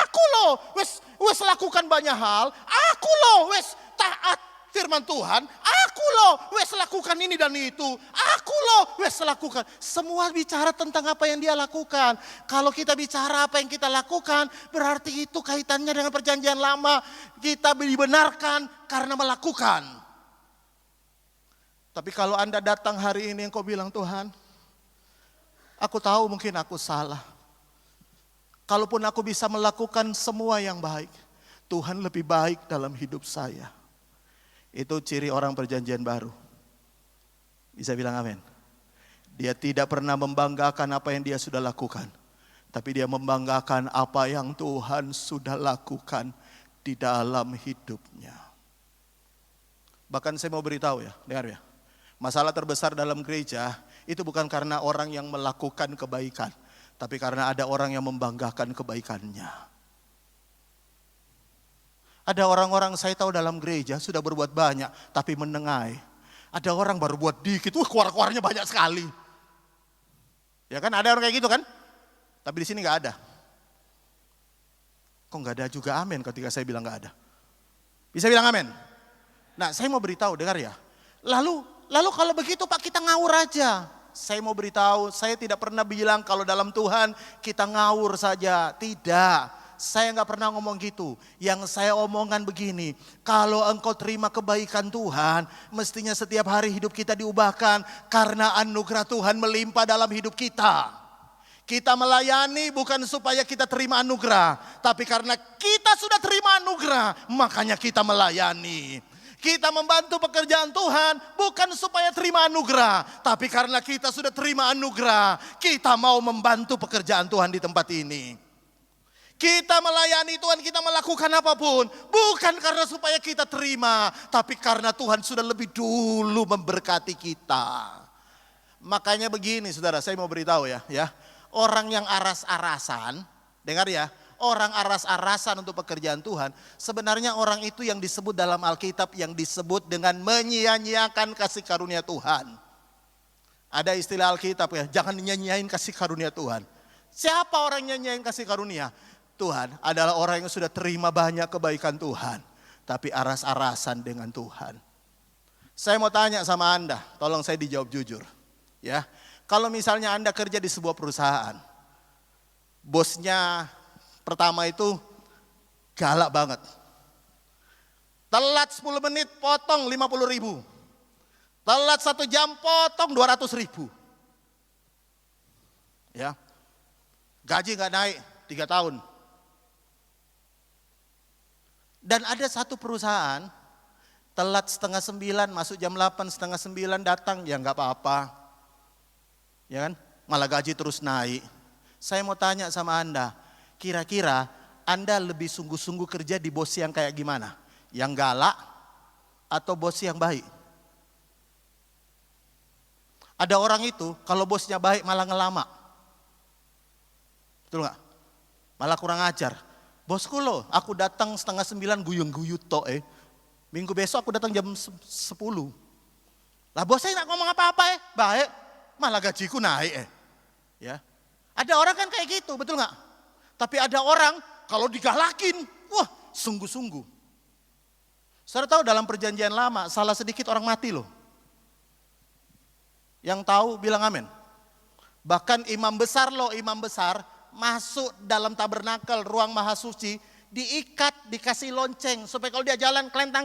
Aku loh wes lakukan banyak hal. Aku loh wes taat firman Tuhan. Aku loh wes lakukan ini dan itu. aku loh, wes lakukan. Semua bicara tentang apa yang dia lakukan. Kalau kita bicara apa yang kita lakukan, berarti itu kaitannya dengan perjanjian lama. Kita dibenarkan karena melakukan. Tapi kalau Anda datang hari ini, engkau bilang, Tuhan, aku tahu mungkin aku salah. Kalaupun aku bisa melakukan semua yang baik, Tuhan lebih baik dalam hidup saya. Itu ciri orang perjanjian baru. Bisa bilang amin. Dia tidak pernah membanggakan apa yang dia sudah lakukan. Tapi dia membanggakan apa yang Tuhan sudah lakukan di dalam hidupnya. Bahkan saya mau beritahu ya, dengar ya. Masalah terbesar dalam gereja itu bukan karena orang yang melakukan kebaikan. Tapi karena ada orang yang membanggakan kebaikannya. Ada orang-orang saya tahu dalam gereja sudah berbuat banyak tapi menengai. Ada orang baru buat dikit, keluar-keluarnya banyak sekali. Ya kan, ada orang kayak gitu kan? Tapi di sini nggak ada. Kok nggak ada juga amin ketika saya bilang nggak ada? Bisa bilang amin? Nah, saya mau beritahu, dengar ya. Lalu kalau begitu Pak, kita ngawur aja. Saya mau beritahu, saya tidak pernah bilang kalau dalam Tuhan kita ngawur saja. Tidak. Saya nggak pernah ngomong gitu. Yang saya omongan begini, kalau engkau terima kebaikan Tuhan, mestinya setiap hari hidup kita diubahkan karena anugerah Tuhan melimpah dalam hidup kita. Kita melayani bukan supaya kita terima anugerah, tapi karena kita sudah terima anugerah, makanya kita melayani. Kita membantu pekerjaan Tuhan bukan supaya terima anugerah, tapi karena kita sudah terima anugerah, kita mau membantu pekerjaan Tuhan di tempat ini. Kita melayani Tuhan, kita melakukan apapun. Bukan karena supaya kita terima, tapi karena Tuhan sudah lebih dulu memberkati kita. Makanya begini saudara, saya mau beritahu ya. Orang yang aras-arasan, dengar ya. Orang aras-arasan untuk pekerjaan Tuhan. Sebenarnya orang itu yang disebut dalam Alkitab yang disebut dengan menyia-nyiakan kasih karunia Tuhan. Ada istilah Alkitab ya, jangan nyanyiain kasih karunia Tuhan. Siapa orang nyanyiain kasih karunia? Tuhan adalah orang yang sudah terima banyak kebaikan Tuhan, tapi aras-arasan dengan Tuhan. Saya mau tanya sama Anda, tolong saya dijawab jujur. Ya, kalau misalnya Anda kerja di sebuah perusahaan, bosnya pertama itu galak banget. Telat 10 menit potong 50.000. Telat 1 jam potong 200.000. Ya, gaji gak naik 3 tahun. Dan ada satu perusahaan telat 8:30 masuk jam 8, 8:30 datang, ya nggak apa-apa. Ya kan? Malah gaji terus naik. Saya mau tanya sama Anda, kira-kira Anda lebih sungguh-sungguh kerja di bos yang kayak gimana? Yang galak atau bos yang baik? Ada orang itu kalau bosnya baik malah ngelama. Betul nggak? Malah kurang ajar. Bosku loh, aku datang 8:30 guyung-guyut tok Minggu besok aku datang jam 10. Lah bosnya nggak ngomong apa-apa baik, malah gajiku naik Ya. Ada orang kan kayak gitu, betul nggak? Tapi ada orang kalau digalakin, wah sungguh-sungguh. Saudara tahu dalam perjanjian lama salah sedikit orang mati loh. Yang tahu bilang amin. Bahkan imam besar masuk dalam tabernakel ruang maha suci, diikat, dikasih lonceng supaya kalau dia jalan kelentang,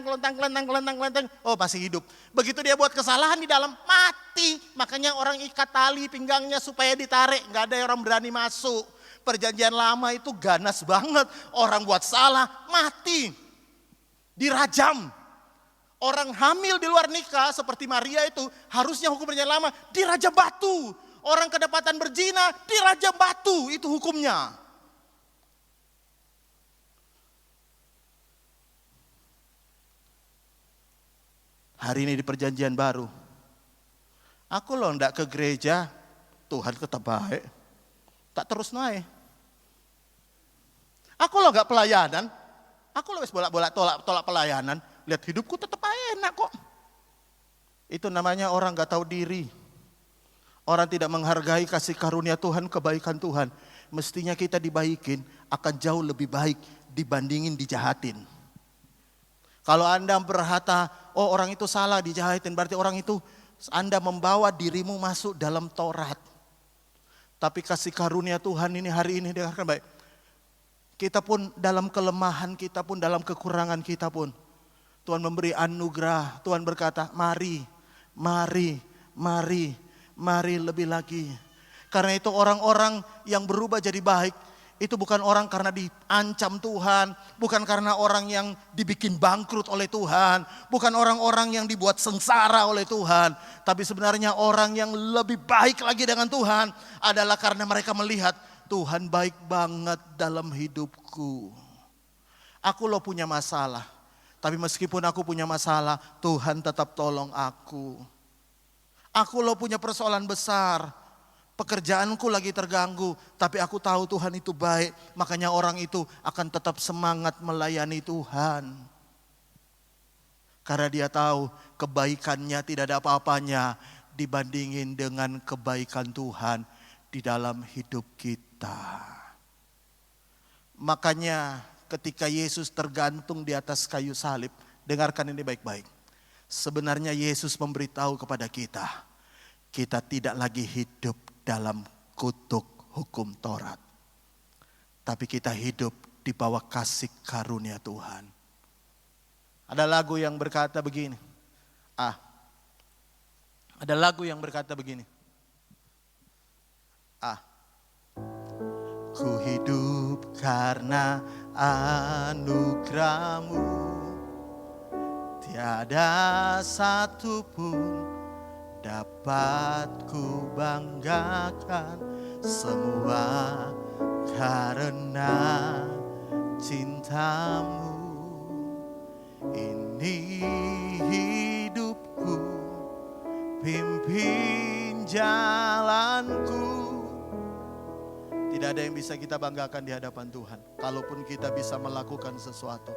oh masih hidup. Begitu dia buat kesalahan di dalam, mati. Makanya orang ikat tali pinggangnya supaya ditarik, nggak ada orang berani masuk. Perjanjian lama itu ganas banget, orang buat salah mati, dirajam. Orang hamil di luar nikah seperti Maria itu harusnya hukum perjanjian lama dirajam batu. Orang kedapatan berzina dirajam batu, itu hukumnya. Hari ini di perjanjian baru, aku loh ndak ke gereja, Tuhan tetap baik, tak terus naik. Aku loh nggak pelayanan, aku loh wis bolak-bolak tolak pelayanan, lihat hidupku tetap enak kok. Itu namanya orang nggak tahu diri. Orang tidak menghargai kasih karunia Tuhan, kebaikan Tuhan. Mestinya kita dibaikin akan jauh lebih baik dibandingin dijahatin. Kalau Anda berkata, oh orang itu salah dijahatin, berarti orang itu Anda membawa dirimu masuk dalam Taurat. Tapi kasih karunia Tuhan ini hari ini dengarkan baik. Kita pun dalam kelemahan, kita pun dalam kekurangan kita pun. Tuhan memberi anugerah, Tuhan berkata, mari lebih lagi. Karena itu orang-orang yang berubah jadi baik, itu bukan orang karena diancam Tuhan, bukan karena orang yang dibikin bangkrut oleh Tuhan, bukan orang-orang yang dibuat sengsara oleh Tuhan. Tapi sebenarnya orang yang lebih baik lagi dengan Tuhan adalah karena mereka melihat Tuhan baik banget dalam hidupku. Aku loh punya masalah, tapi meskipun aku punya masalah, Tuhan tetap tolong aku. Aku loh punya persoalan besar, pekerjaanku lagi terganggu, tapi aku tahu Tuhan itu baik, makanya orang itu akan tetap semangat melayani Tuhan. Karena dia tahu kebaikannya tidak ada apa-apanya dibandingin dengan kebaikan Tuhan di dalam hidup kita. Makanya ketika Yesus tergantung di atas kayu salib, dengarkan ini baik-baik. Sebenarnya Yesus memberitahu kepada kita, kita tidak lagi hidup dalam kutuk hukum Taurat. Tapi kita hidup di bawah kasih karunia Tuhan. Ada lagu yang berkata begini. Ada lagu yang berkata begini. Ku hidup karena anugerah-Mu. Tiada satu pun dapat ku banggakan, semua karena cinta-Mu. Ini hidupku, pimpin jalanku. Tidak ada yang bisa kita banggakan di hadapan Tuhan. Kalaupun kita bisa melakukan sesuatu,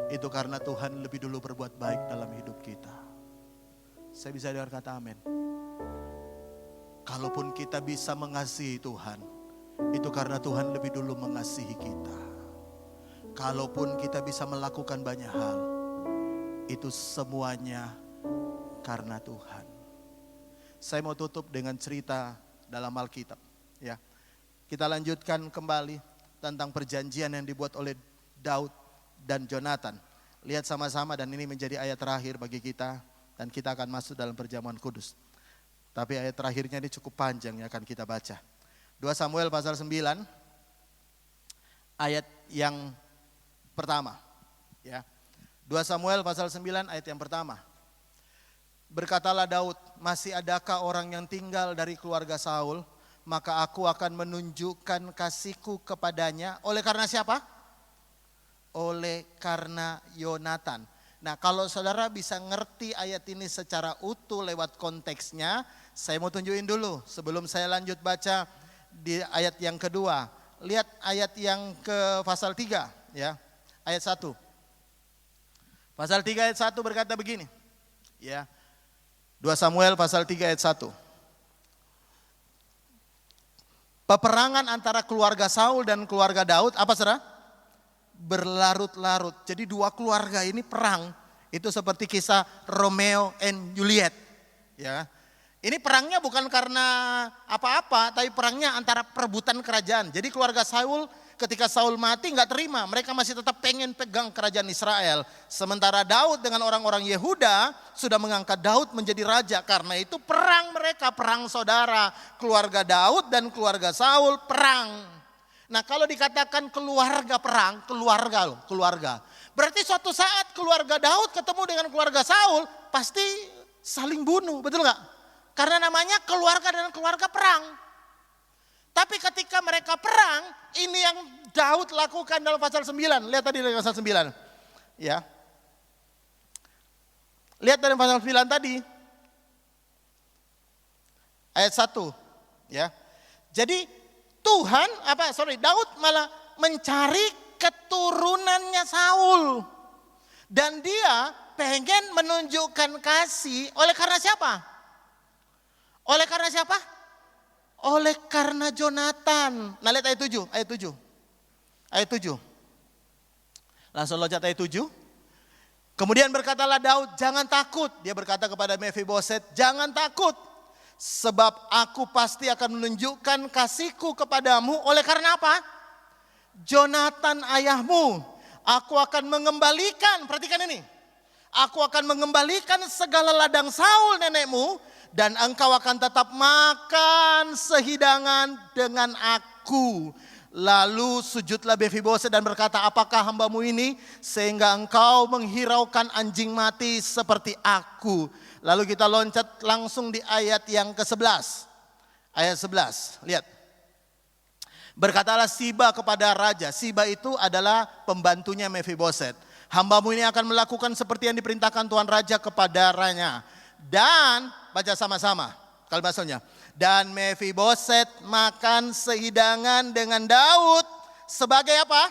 itu karena Tuhan lebih dulu berbuat baik dalam hidup kita. Saya bisa dengar kata amin. Kalaupun kita bisa mengasihi Tuhan, itu karena Tuhan lebih dulu mengasihi kita. Kalaupun kita bisa melakukan banyak hal, itu semuanya karena Tuhan. Saya mau tutup dengan cerita dalam Alkitab. Ya, kita lanjutkan kembali tentang perjanjian yang dibuat oleh Daud dan Jonatan. Lihat sama-sama, dan ini menjadi ayat terakhir bagi kita. Dan kita akan masuk dalam perjamuan kudus. Tapi ayat terakhirnya ini cukup panjang yang akan kita baca. 2 Samuel pasal 9 ayat yang pertama. Ya. 2 Samuel pasal 9 ayat yang pertama. Berkatalah Daud, masih adakah orang yang tinggal dari keluarga Saul? Maka aku akan menunjukkan kasihku kepadanya. Oleh karena siapa? Oleh karena Yonatan. Nah, kalau saudara bisa ngerti ayat ini secara utuh lewat konteksnya, saya mau tunjukin dulu sebelum saya lanjut baca di ayat yang kedua. Lihat ayat yang ke pasal 3 ya. Ayat 1. Pasal 3 ayat 1 berkata begini. Ya. 2 Samuel pasal 3 ayat 1. Peperangan antara keluarga Saul dan keluarga Daud, apa saudara? Berlarut-larut. Jadi dua keluarga ini perang. Itu seperti kisah Romeo and Juliet. Ya. Ini perangnya bukan karena apa-apa, tapi perangnya antara perebutan kerajaan. Jadi keluarga Saul ketika Saul mati nggak terima, mereka masih tetap pengen pegang kerajaan Israel. Sementara Daud dengan orang-orang Yehuda sudah mengangkat Daud menjadi raja. Karena itu perang mereka, perang saudara. Keluarga Daud dan keluarga Saul perang. Nah, kalau dikatakan keluarga perang, keluarga. Berarti suatu saat keluarga Daud ketemu dengan keluarga Saul pasti saling bunuh, betul nggak? Karena namanya keluarga dan keluarga perang. Tapi ketika mereka perang, ini yang Daud lakukan dalam pasal 9. Lihat tadi dari pasal 9. Ya. Lihat dari pasal 9 tadi. Ayat 1. Ya. Jadi Daud malah mencari keturunannya Saul. Dan dia pengen menunjukkan kasih oleh karena siapa? Oleh karena siapa? Oleh karena Jonatan. Nah, lihat ayat 7. Ayat 7. Langsung loncat ayat 7. Kemudian berkatalah Daud, jangan takut. Dia berkata kepada Mephiboset, jangan takut. Sebab aku pasti akan menunjukkan kasihku kepadamu. Oleh karena apa? Jonathan ayahmu. Aku akan mengembalikan, perhatikan ini. Aku akan mengembalikan segala ladang Saul nenekmu. Dan engkau akan tetap makan sehidangan dengan aku. Lalu sujudlah Mephiboset dan berkata, apakah hambamu ini sehingga engkau menghiraukan anjing mati seperti aku. Lalu kita loncat langsung di ayat yang ke-11. Ayat 11, lihat. Berkatalah Siba kepada raja. Siba itu adalah pembantunya Mephiboset. Hambamu ini akan melakukan seperti yang diperintahkan Tuan Raja kepadanya. Dan, baca sama-sama kalimat selanjutnya. Dan Mephiboset makan sehidangan dengan Daud sebagai apa?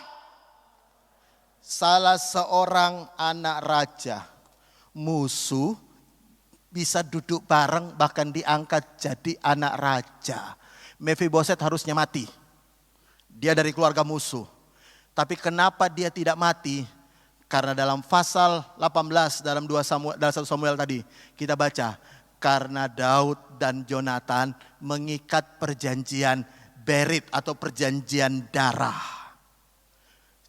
Salah seorang anak raja. Musuh bisa duduk bareng bahkan diangkat jadi anak raja. Mephiboset harusnya mati. Dia dari keluarga musuh. Tapi kenapa dia tidak mati? Karena dalam pasal 18 dalam 1 Samuel tadi kita baca. Karena Daud dan Jonathan mengikat perjanjian berit atau perjanjian darah.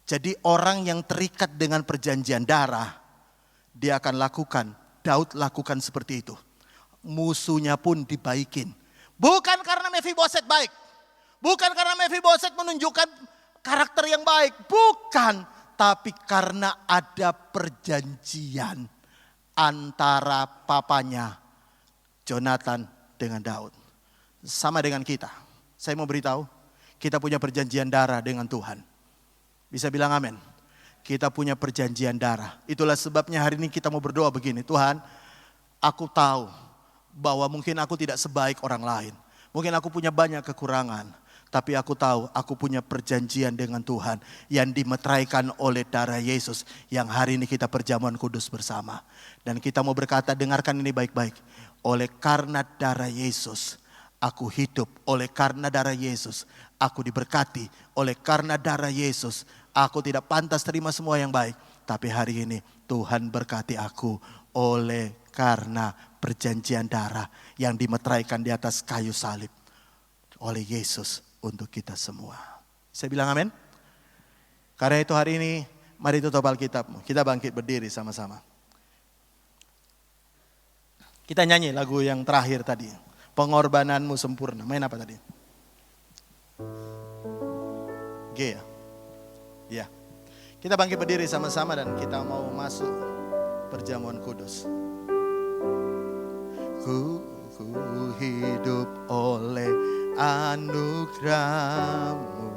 Jadi orang yang terikat dengan perjanjian darah, dia akan lakukan, Daud lakukan seperti itu. Musuhnya pun dibaikin. Bukan karena Mephiboset baik. Bukan karena Mephiboset menunjukkan karakter yang baik. Bukan. Tapi karena ada perjanjian antara papanya Jonathan dengan Daud. Sama dengan kita. Saya mau beritahu, kita punya perjanjian darah dengan Tuhan. Bisa bilang amin. Kita punya perjanjian darah. Itulah sebabnya hari ini kita mau berdoa begini. Tuhan, aku tahu bahwa mungkin aku tidak sebaik orang lain. Mungkin aku punya banyak kekurangan. Tapi aku tahu aku punya perjanjian dengan Tuhan yang dimeteraikan oleh darah Yesus. Yang hari ini kita perjamuan kudus bersama. Dan kita mau berkata, dengarkan ini baik-baik. Oleh karena darah Yesus, aku hidup. Oleh karena darah Yesus, aku diberkati. Oleh karena darah Yesus, aku tidak pantas terima semua yang baik. Tapi hari ini Tuhan berkati aku oleh karena perjanjian darah yang dimeteraikan di atas kayu salib oleh Yesus untuk kita semua. Saya bilang amin. Karena itu hari ini mari tutup Alkitabmu. Kita bangkit berdiri sama-sama. Kita nyanyi lagu yang terakhir tadi. Pengorbananmu sempurna. Main apa tadi? G ya? Iya. Kita bangkit berdiri sama-sama dan kita mau masuk perjamuan kudus. Ku hidup oleh anugerah-Mu.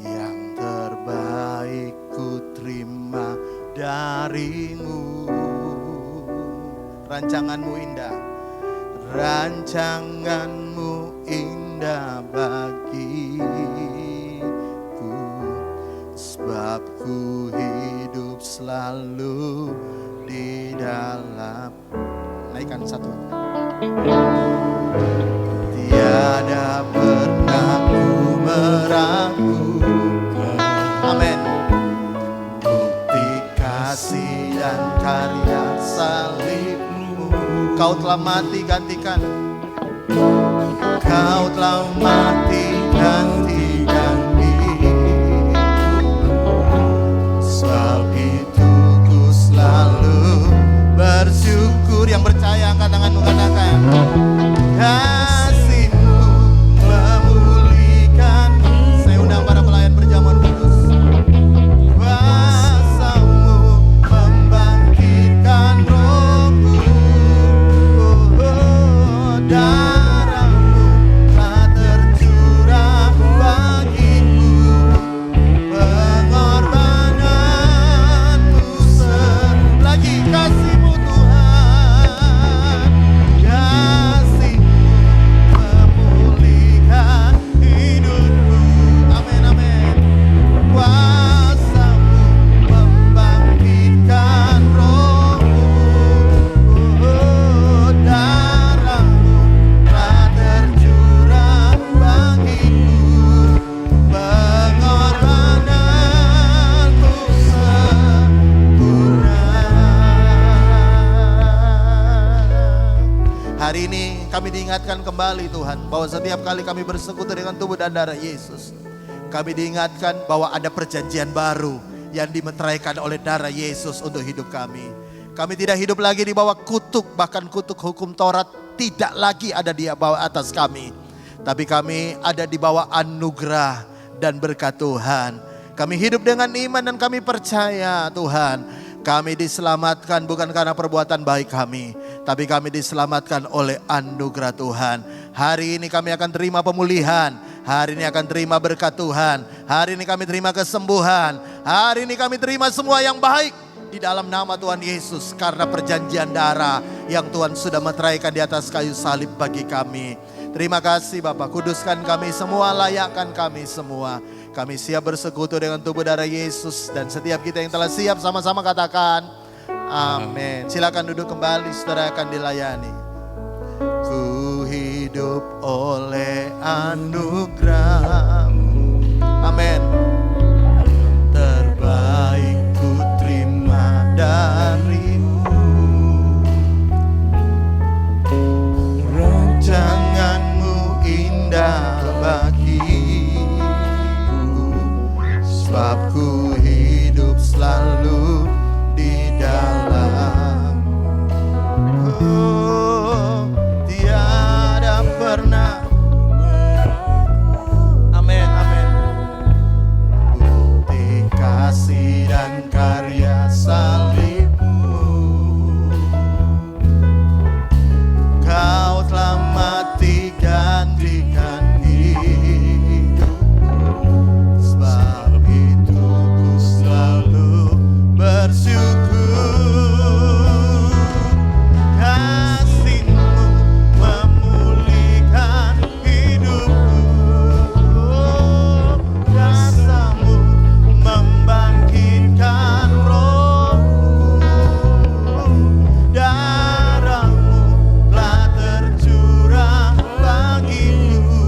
Yang terbaik ku terima dari-Mu. Rancangan-Mu indah. Rancangan-Mu indah bagiku. Sebab ku hidup selalu di dalam. Naikkan satu. Tiada pernah ku meragukan. Amin. Bukti kasih dan karya salib-Mu. Kau telah mati gantikan. Kau telah mati gantikan hidup. Sebab itu ku selalu bersyukur. Yang percaya angkat tanganmu katakan. Kasih-Mu memulihkan. Saya undang para pelayan perjamuan kudus. Kuasa-Mu membangkitkan rohku. Darah-Mu telah tercurah. kami diingatkan kembali Tuhan, bahwa setiap kali kami bersekutu dengan tubuh dan darah Yesus, kami diingatkan bahwa ada perjanjian baru yang dimeteraikan oleh darah Yesus untuk hidup kami. Kami tidak hidup lagi di bawah kutuk, bahkan kutuk hukum Taurat tidak lagi ada di bawah atas kami. Tapi kami ada di bawah anugerah dan berkat Tuhan. Kami hidup dengan iman dan kami percaya Tuhan, kami diselamatkan bukan karena perbuatan baik kami, tapi kami diselamatkan oleh anugerah Tuhan. Hari ini kami akan terima pemulihan, hari ini akan terima berkat Tuhan, hari ini kami terima kesembuhan, hari ini kami terima semua yang baik di dalam nama Tuhan Yesus, karena perjanjian darah yang Tuhan sudah meteraikan di atas kayu salib bagi kami. Terima kasih Bapak, kuduskan kami semua, layakkan kami semua. Kami siap bersekutu dengan tubuh darah Yesus, dan setiap kita yang telah siap sama-sama katakan amin. Silakan duduk kembali, saudara akan dilayani. Ku hidup oleh anugerah-Mu, amin. Terbaik ku terima dari-Mu, rancangan-Mu indah bagiku, sebab ku hidup selalu di dalam. Oh, tiada pernah. Amin, amin. Bukti kasih dan karya salib-Mu, Kau telah mati gantikan hidup. Sebab itu ku selalu bersyukur. Kasih-Mu memulihkan hidupku. Oh, kuasa-Mu membangkitkan rohku. Darah-Mu telah tercurah bagiku.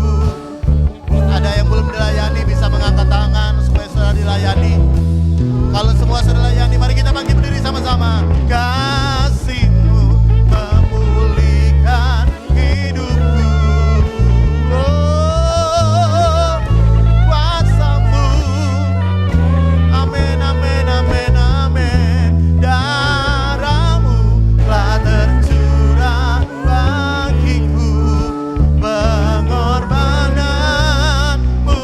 Ada yang belum dilayani bisa mengangkat tangan supaya sudah dilayani. Kalau semua sudah dilayani, mari kita bangkit berdiri sama-sama. Kasih-Mu memulihkan hidupku. Oh, kuasa-Mu. Amin, amin, amin, amin. Darah-Mu telah tercurah bagiku. Pengorbanan-Mu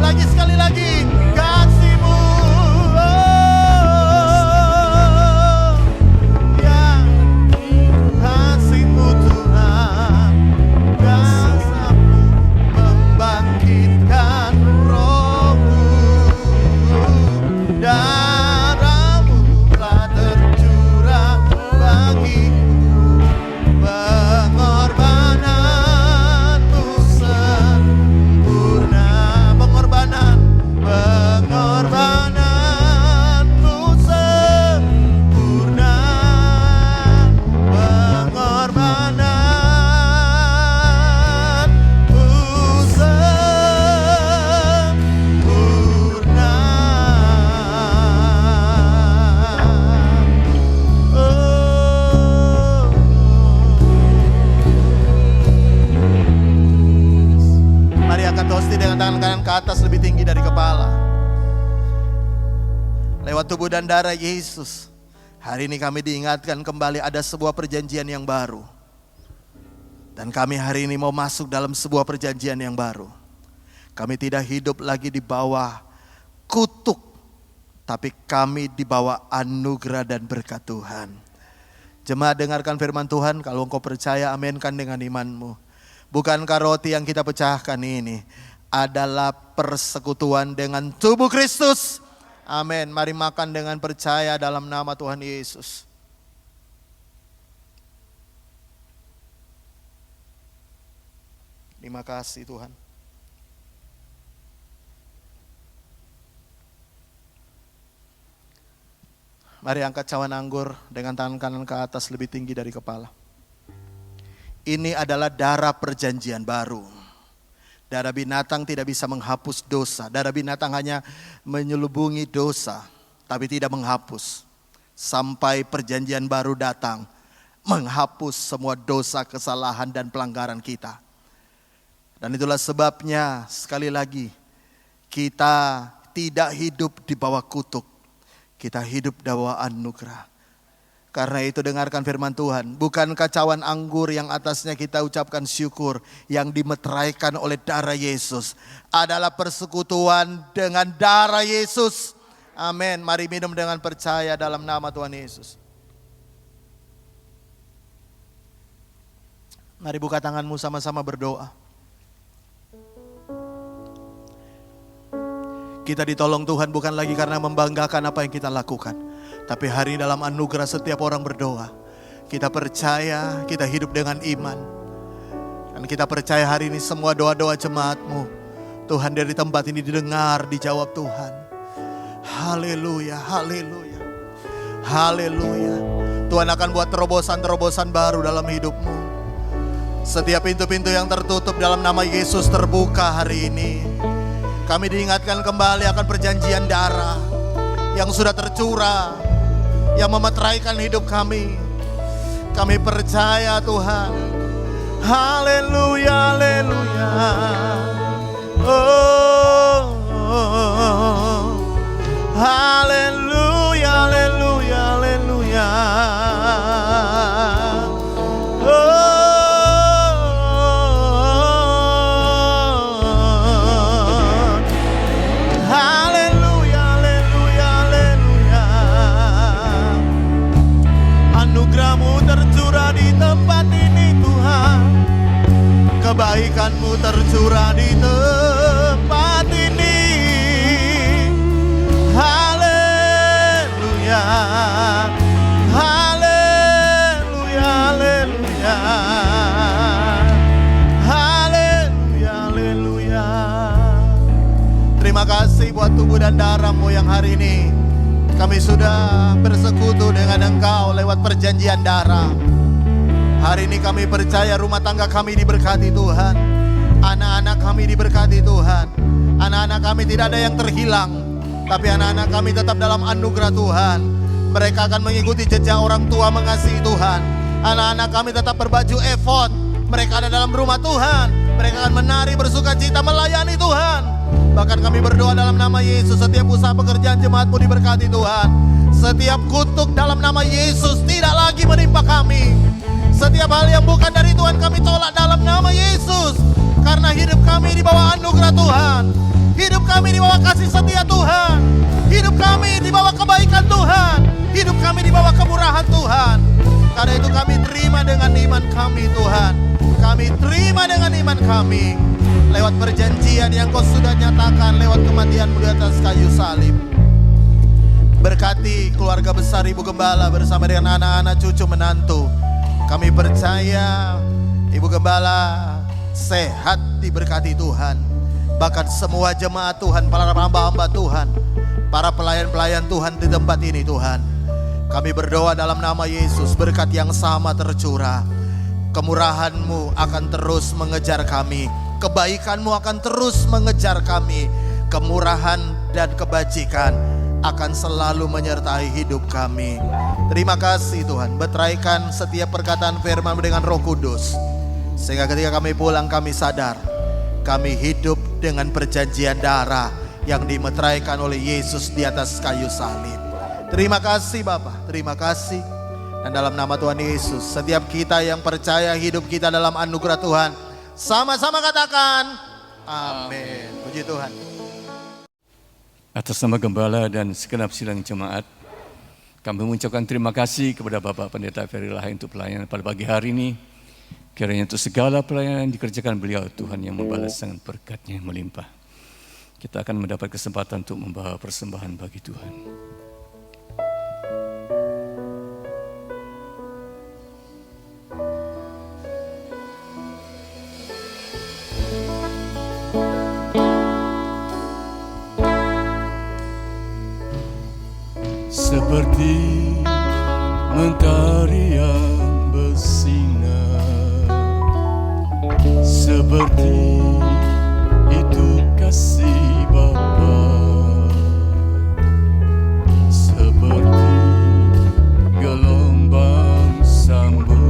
lagi sekali lagi. Kasih-Mu, oh, ya, kasih-Mu Tuhan. Kuasa-Mu membangkitkan rohku. Darah-Mu telah tercurah bagiku. Pengorbanan-Mu sempurna. Pengorbanan-Mu sempurna. Pengorbanan-Mu sempurna. Mari angkat tosti dengan tangan kanan ke atas lebih tinggi dari kepala. Lewat tubuh dan darah Yesus, hari ini kami diingatkan kembali ada sebuah perjanjian yang baru. Dan kami hari ini mau masuk dalam sebuah perjanjian yang baru. Kami tidak hidup lagi di bawah kutuk, tapi kami di bawah anugerah dan berkat Tuhan. Jemaat, dengarkan firman Tuhan, kalau engkau percaya aminkan dengan imanmu. Bukankah roti yang kita pecahkan ini adalah persekutuan dengan tubuh Kristus? Amin. Mari makan dengan percaya dalam nama Tuhan Yesus. Terima kasih Tuhan. Mari angkat cawan anggur dengan tangan kanan ke atas lebih tinggi dari kepala. Ini adalah darah perjanjian baru. Darah binatang tidak bisa menghapus dosa. Darah binatang hanya menyelubungi dosa, tapi tidak menghapus. Sampai perjanjian baru datang, menghapus semua dosa, kesalahan, dan pelanggaran kita. Dan itulah sebabnya sekali lagi kita tidak hidup di bawah kutuk, kita hidup di bawah anugerah. Karena itu dengarkan firman Tuhan, bukan kacauan anggur yang atasnya kita ucapkan syukur, yang dimeteraikan oleh darah Yesus adalah persekutuan dengan darah Yesus. Amin. Mari minum dengan percaya dalam nama Tuhan Yesus. Mari buka tanganmu, sama-sama berdoa. Kita ditolong Tuhan bukan lagi karena membanggakan apa yang kita lakukan, tapi hari ini dalam anugerah setiap orang berdoa. Kita percaya, kita hidup dengan iman. Dan kita percaya hari ini semua doa-doa jemaatmu, Tuhan, dari tempat ini didengar, dijawab Tuhan. Haleluya, haleluya, haleluya. Tuhan akan buat terobosan-terobosan baru dalam hidupmu. Setiap pintu-pintu yang tertutup dalam nama Yesus terbuka hari ini. Kami diingatkan kembali akan perjanjian darah yang sudah tercurah, yang memeteraikan hidup kami. Kami percaya Tuhan. Haleluya, haleluya. Oh, haleluya, haleluya, haleluya. Kebaikanmu tercurah di tempat ini. Haleluya, haleluya, haleluya, haleluya, haleluya. Terima kasih buat tubuh dan darahmu yang hari ini kami sudah bersekutu dengan Engkau lewat perjanjian darah. Hari ini kami percaya rumah tangga kami diberkati Tuhan. Anak-anak kami diberkati Tuhan. Anak-anak kami tidak ada yang terhilang, tapi anak-anak kami tetap dalam anugerah Tuhan. Mereka akan mengikuti jejak orang tua mengasihi Tuhan. Anak-anak kami tetap berbaju efod. Mereka ada dalam rumah Tuhan. Mereka akan menari bersuka cita melayani Tuhan. Bahkan kami berdoa dalam nama Yesus, setiap usaha pekerjaan jemaatmu diberkati Tuhan. Setiap kutuk dalam nama Yesus tidak lagi menimpa kami. Setiap hal yang bukan dari Tuhan kami tolak dalam nama Yesus. Karena hidup kami di bawah anugerah Tuhan. Hidup kami di bawah kasih setia Tuhan. Hidup kami di bawah kebaikan Tuhan. Hidup kami di bawah kemurahan Tuhan. Karena itu kami terima dengan iman kami Tuhan. Kami terima dengan iman kami. Lewat perjanjian yang Kau sudah nyatakan lewat kematian-Mu di atas kayu salib. Berkati keluarga besar Ibu Gembala bersama dengan anak-anak cucu menantu. Kami percaya Ibu Gembala sehat diberkati Tuhan. Bahkan semua jemaat Tuhan, para hamba-hamba Tuhan, para pelayan-pelayan Tuhan di tempat ini Tuhan. Kami berdoa dalam nama Yesus, berkat yang sama tercurah. Kemurahan-Mu akan terus mengejar kami. Kebaikan-Mu akan terus mengejar kami. Kemurahan dan kebajikan akan selalu menyertai hidup kami. Terima kasih Tuhan, meteraikan setiap perkataan firman dengan Roh Kudus. Sehingga ketika kami pulang kami sadar, kami hidup dengan perjanjian darah yang dimeteraikan oleh Yesus di atas kayu salib. Terima kasih Bapa, terima kasih. Dan dalam nama Tuhan Yesus, setiap kita yang percaya hidup kita dalam anugerah Tuhan, sama-sama katakan, amin. Puji Tuhan. Atas nama Gembala dan segenap sidang jemaat, kami mengucapkan terima kasih kepada Bapak Pendeta Ferry Lahai untuk pelayanan pada pagi hari ini. Kiranya untuk segala pelayanan yang dikerjakan beliau, Tuhan yang membalas dengan berkat-Nya yang melimpah. Kita akan mendapat kesempatan untuk membawa persembahan bagi Tuhan. Seperti mentari yang bersinar, seperti itu kasih Bapa, seperti gelombang samudra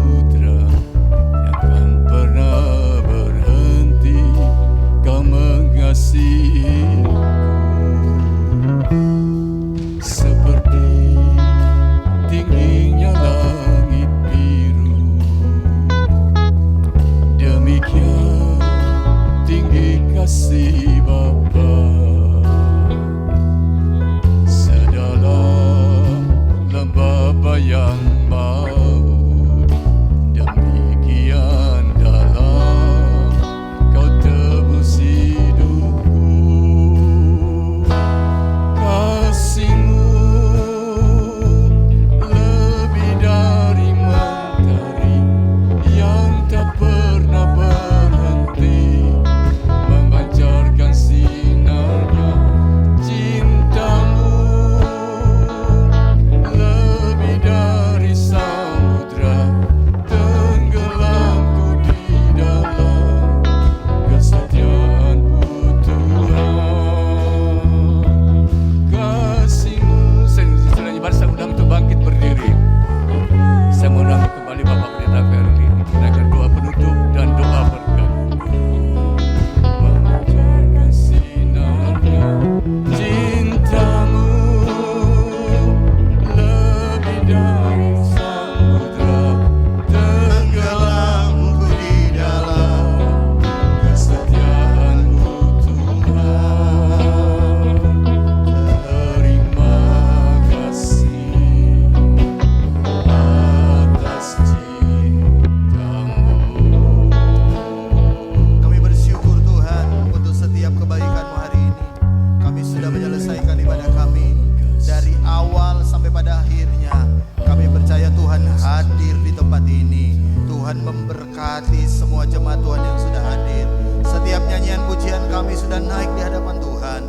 sampai pada akhirnya kami percaya Tuhan hadir di tempat ini. Tuhan memberkati semua jemaat Tuhan yang sudah hadir. Setiap nyanyian pujian kami sudah naik di hadapan Tuhan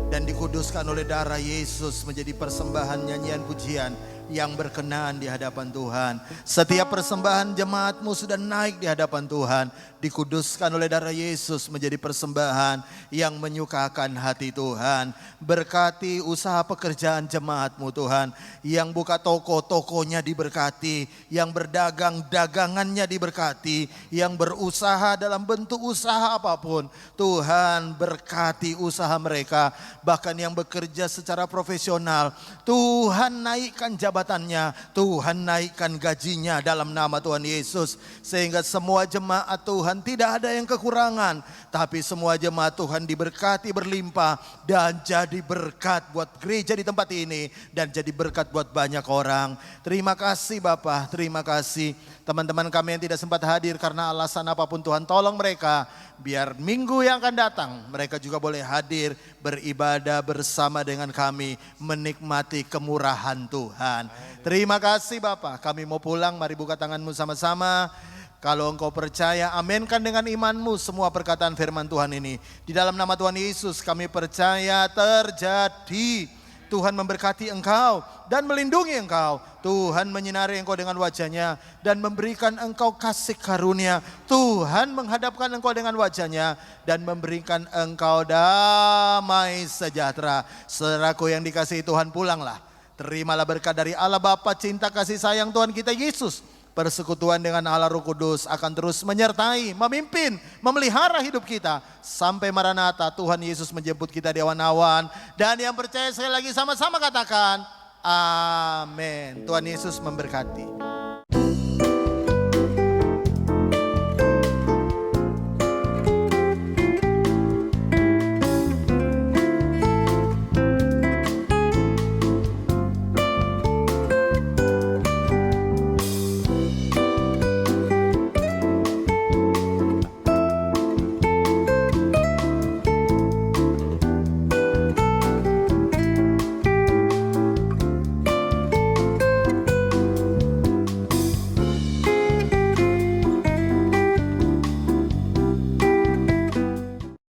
dan dikuduskan oleh darah Yesus menjadi persembahan nyanyian pujian yang berkenan di hadapan Tuhan. Setiap persembahan jemaatmu sudah naik di hadapan Tuhan, dikuduskan oleh darah Yesus menjadi persembahan yang menyukakan hati Tuhan. Berkati usaha pekerjaan jemaatmu Tuhan, yang buka toko-tokonya diberkati, yang berdagang dagangannya diberkati, yang berusaha dalam bentuk usaha apapun, Tuhan berkati usaha mereka. Bahkan yang bekerja secara profesional, Tuhan naikkan jabatannya, Tuhan naikkan gajinya dalam nama Tuhan Yesus. Sehingga semua jemaat Tuhan tidak ada yang kekurangan, tapi semua jemaat Tuhan diberkati berlimpah dan jadi berkat buat gereja di tempat ini dan jadi berkat buat banyak orang. Terima kasih Bapa, terima kasih. Teman-teman kami yang tidak sempat hadir karena alasan apapun, Tuhan tolong mereka, biar minggu yang akan datang mereka juga boleh hadir beribadah bersama dengan kami, menikmati kemurahan Tuhan. Terima kasih Bapak. Kami mau pulang, mari buka tanganmu sama-sama. Kalau engkau percaya, aminkan dengan imanmu semua perkataan firman Tuhan ini. Di dalam nama Tuhan Yesus kami percaya terjadi. Tuhan memberkati engkau dan melindungi engkau. Tuhan menyinari engkau dengan wajahnya dan memberikan engkau kasih karunia. Tuhan menghadapkan engkau dengan wajahnya dan memberikan engkau damai sejahtera. Saudaraku yang dikasihi Tuhan, pulanglah. Terimalah berkat dari Allah Bapa, cinta kasih sayang Tuhan kita Yesus. Persekutuan dengan Allah Roh Kudus akan terus menyertai, memimpin, memelihara hidup kita. Sampai Maranatha, Tuhan Yesus menjemput kita di awan-awan. Dan yang percaya sekali lagi sama-sama katakan, amin. Tuhan Yesus memberkati.